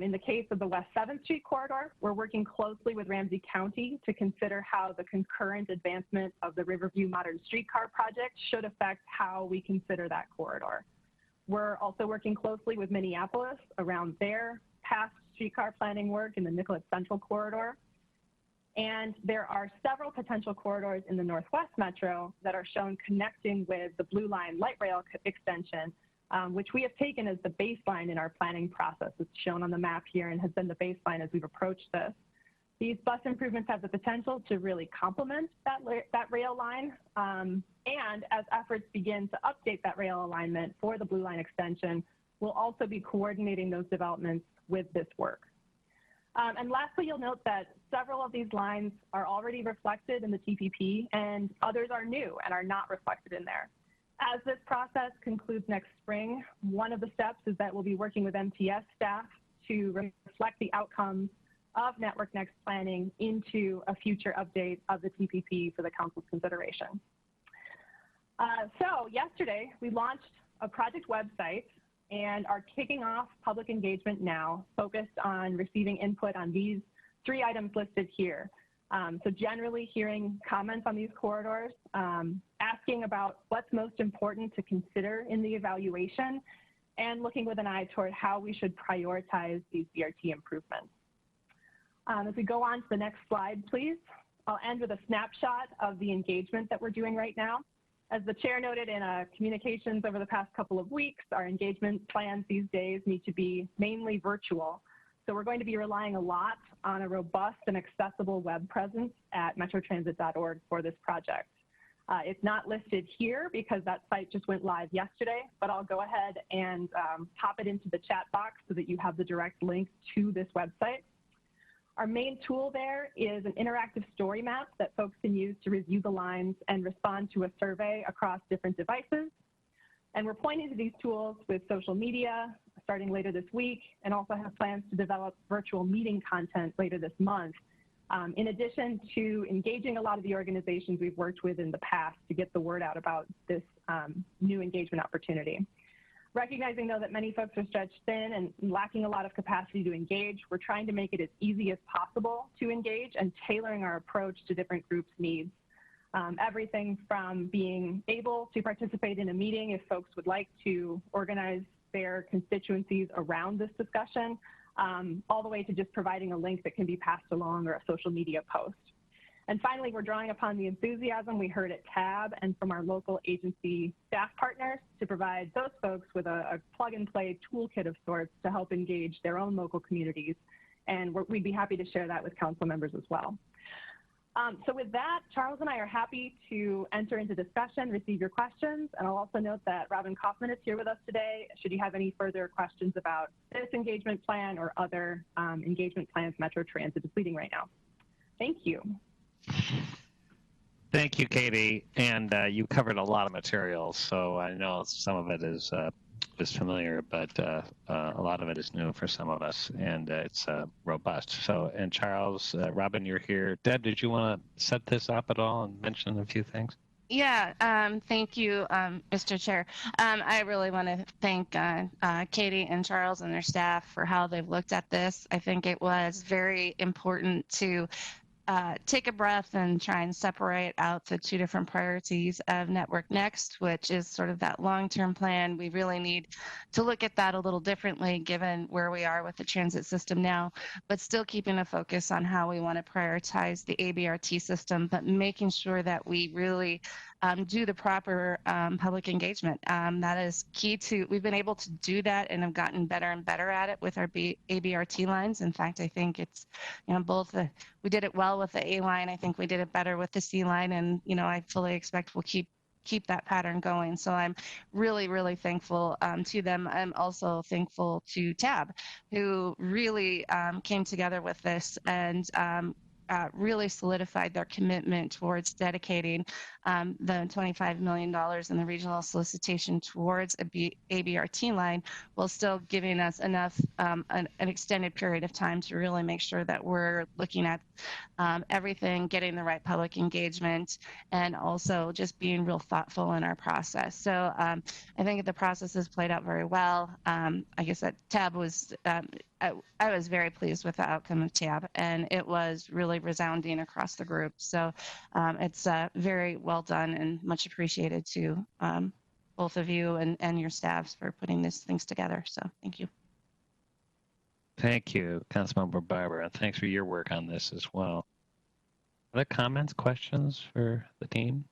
In the case of the West 7th Street corridor, we're working closely with Ramsey County to consider how the concurrent advancement of the Riverview Modern Streetcar project should affect how we consider that corridor. We're also working closely with Minneapolis around their past streetcar planning work in the Nicollet Central corridor. And there are several potential corridors in the Northwest Metro that are shown connecting with the Blue Line light rail extension, which we have taken as the baseline in our planning process. It's shown on the map here and has been the baseline as we've approached this. These bus improvements have the potential to really complement that rail line. And as efforts begin to update that rail alignment for the Blue Line extension, we'll also be coordinating those developments with this work. And lastly, you'll note that several of these lines are already reflected in the TPP and others are new and are not reflected in there. As this process concludes next spring, one of the steps is that we'll be working with MTS staff to reflect the outcomes of Network Next planning into a future update of the TPP for the Council's consideration. So yesterday, we launched a project website and are kicking off public engagement now, focused on receiving input on these 3 items listed here. So generally hearing comments on these corridors, asking about what's most important to consider in the evaluation, and looking with an eye toward how we should prioritize these BRT improvements. If we go on to the next slide, please, I'll end with a snapshot of the engagement that we're doing right now. As the chair noted in communications over the past couple of weeks, our engagement plans these days need to be mainly virtual. So we're going to be relying a lot on a robust and accessible web presence at metrotransit.org for this project. It's not listed here because that site just went live yesterday, but I'll go ahead and pop it into the chat box so that you have the direct link to this website. Our main tool there is an interactive story map that folks can use to review the lines and respond to a survey across different devices. And we're pointing to these tools with social media starting later this week, and also have plans to develop virtual meeting content later this month, in addition to engaging a lot of the organizations we've worked with in the past to get the word out about this new engagement opportunity. Recognizing, though, that many folks are stretched thin and lacking a lot of capacity to engage, we're trying to make it as easy as possible to engage and tailoring our approach to different groups' needs. Everything from being able to participate in a meeting if folks would like to organize their constituencies around this discussion, all the way to just providing a link that can be passed along or a social media post. And finally, we're drawing upon the enthusiasm we heard at TAB and from our local agency staff partners to provide those folks with a plug-and-play toolkit of sorts to help engage their own local communities. And we'd be happy to share that with council members as well. So with that, Charles and I are happy to enter into discussion, receive your questions, and I'll also note that Robin Kaufman is here with us today. Should you have any further questions about this engagement plan or other engagement plans Metro Transit is leading right now. Thank you. Thank you, Katie. And you covered a lot of material, so I know some of it is familiar, but a lot of it is new for some of us, and it's robust. So, and Charles, Robin, you're here. Deb, did you want to set this up at all and mention a few things? Yeah, thank you, Mr. Chair. I really want to thank Katie and Charles and their staff for how they've looked at this. I think it was very important to take a breath and try and separate out the 2 different priorities of Network Next, which is sort of that long-term plan. We really need to look at that a little differently given where we are with the transit system now, but still keeping a focus on how we want to prioritize the ABRT system, but making sure that we really do the proper public engagement. That is key to, we've been able to do that and have gotten better and better at it with our ABRT lines. In fact, I think it's, we did it well with the A line. I think we did it better with the C line, and I fully expect we'll keep that pattern going. So I'm really, really thankful to them. I'm also thankful to TAB, who really came together with this and really solidified their commitment towards dedicating the $25 million in the regional solicitation towards a ABRT line, while still giving us enough, an extended period of time to really make sure that we're looking at everything, getting the right public engagement, and also just being real thoughtful in our process. So I think the process has played out very well. Like I said, TAB was, I was very pleased with the outcome of TAB, and it was really resounding across the group. So it's very well done and much appreciated to both of you and your staffs for putting these things together. So thank you. Thank you, Councilmember Barber, and thanks for your work on this as well. Other comments, questions for the team?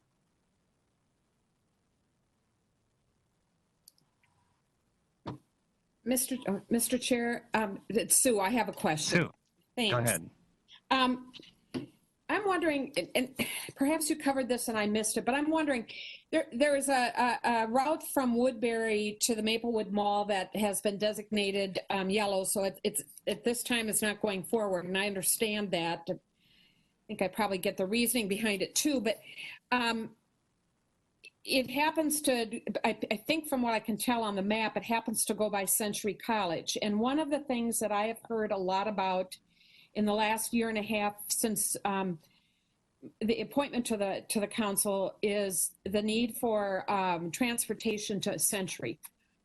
Mr. Chair, it's Sue, I have a question. Sue, Thanks. go ahead. I'm wondering, and perhaps you covered this and I missed it, but I'm wondering, there is a route from Woodbury to the Maplewood Mall that has been designated yellow, so it's at this time it's not going forward, and I understand that. I think I probably get the reasoning behind it too, but it happens to, I think from what I can tell on the map, it happens to go by Century College, and one of the things that I have heard a lot about in the last year and a half since the appointment to the council is the need for transportation to Century.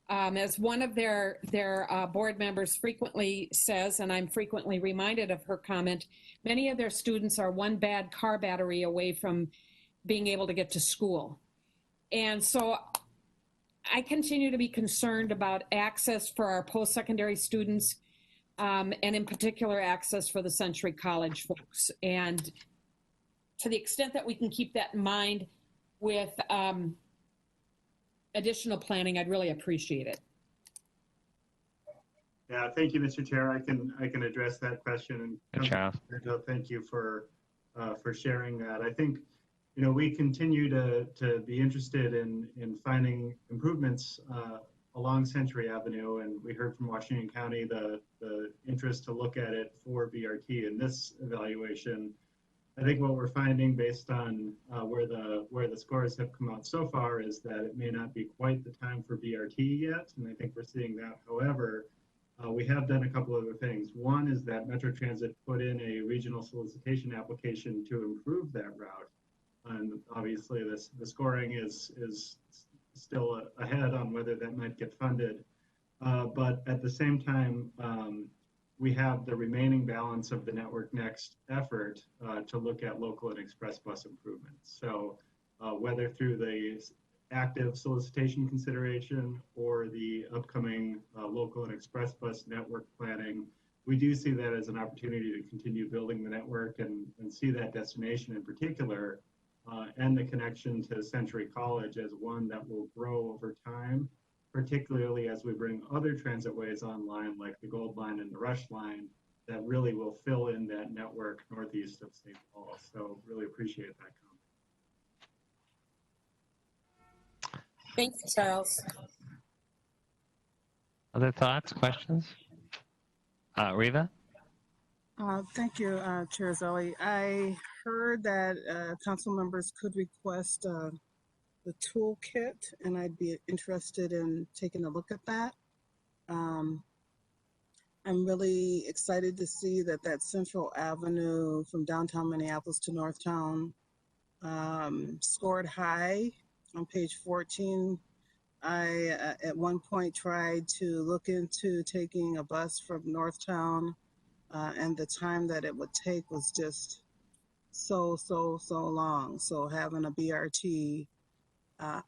As one of their board members frequently says, and I'm frequently reminded of her comment, many of their students are one bad car battery away from being able to get to school. And so I continue to be concerned about access for our post-secondary students, and in particular access for the Century College folks. And to the extent that we can keep that in mind with additional planning, I'd really appreciate it. Yeah, thank you, Mr. Chair. I can address that question. And thank you for sharing that. I think, you know, we continue to be interested in finding improvements along Century Avenue, and we heard from Washington County the interest to look at it for BRT in this evaluation. I think what we're finding based on where the scores have come out so far is that it may not be quite the time for BRT yet, and I think we're seeing that. However, we have done a couple other things. One is that Metro Transit put in a regional solicitation application to improve that route, and obviously the scoring is still ahead on whether that might get funded. But at the same time, we have the remaining balance of the Network Next effort to look at local and express bus improvements. So whether through the active solicitation consideration or the upcoming local and express bus network planning, we do see that as an opportunity to continue building the network and see that destination in particular and the connection to Century College as one that will grow over time, particularly as we bring other transit ways online like the Gold Line and the Rush Line that really will fill in that network northeast of St. Paul. So really appreciate that comment. Thanks, Charles. Other thoughts, questions? Riva? Thank you, Chair Zelli. I heard that council members could request the toolkit, and I'd be interested in taking a look at that. I'm really excited to see that Central Avenue from downtown Minneapolis to Northtown scored high on page 14. I, at one point, tried to look into taking a bus from Northtown, and the time that it would take was just so long. So having a BRT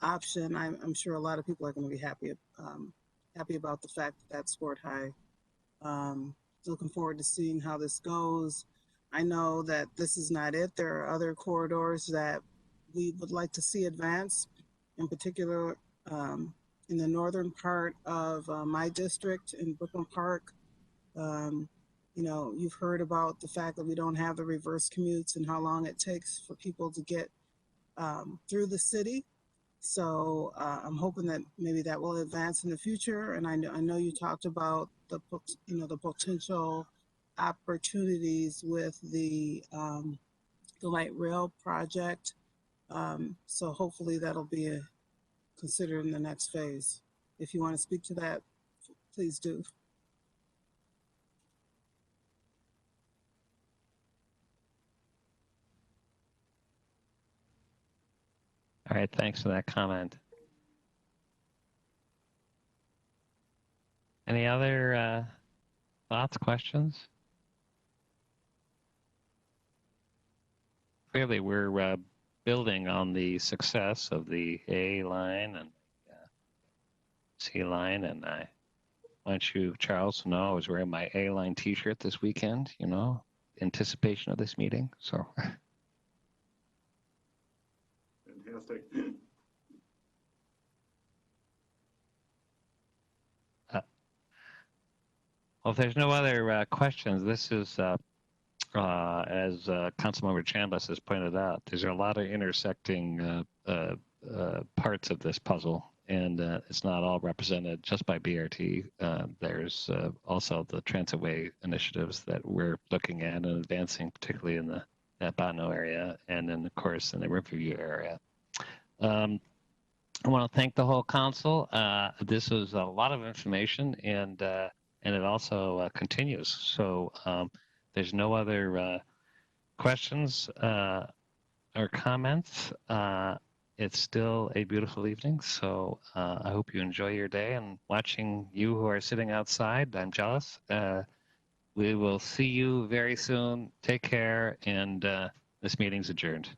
option, I'm sure a lot of people are going to be happy about the fact that scored high. Looking forward to seeing how this goes. I know that this is not it. There are other corridors that we would like to see advance, in particular in the northern part of my district in Brooklyn Park. You know, you've heard about the fact that we don't have the reverse commutes and how long it takes for people to get through the city. So I'm hoping that maybe that will advance in the future. And I know you talked about the potential opportunities with the light rail project. So hopefully that'll be considered in the next phase. If you want to speak to that, please do. All right, thanks for that comment. Any other thoughts, questions? Clearly, we're building on the success of the A line and C line, and I want you, Charles, to know I was wearing my A line T-shirt this weekend. You know, anticipation of this meeting. So. Fantastic. Well, if there's no other questions, this is as Councilmember Chambliss has pointed out, there's a lot of intersecting parts of this puzzle, and it's not all represented just by BRT. There's also the Transitway initiatives that we're looking at and advancing, particularly in that Botno area, and then of course in the Riverview area. I want to thank the whole council. This was a lot of information, and it also continues. So there's no other questions or comments. It's still a beautiful evening, so I hope you enjoy your day. And watching you who are sitting outside, I'm jealous. We will see you very soon. Take care, and this meeting's adjourned.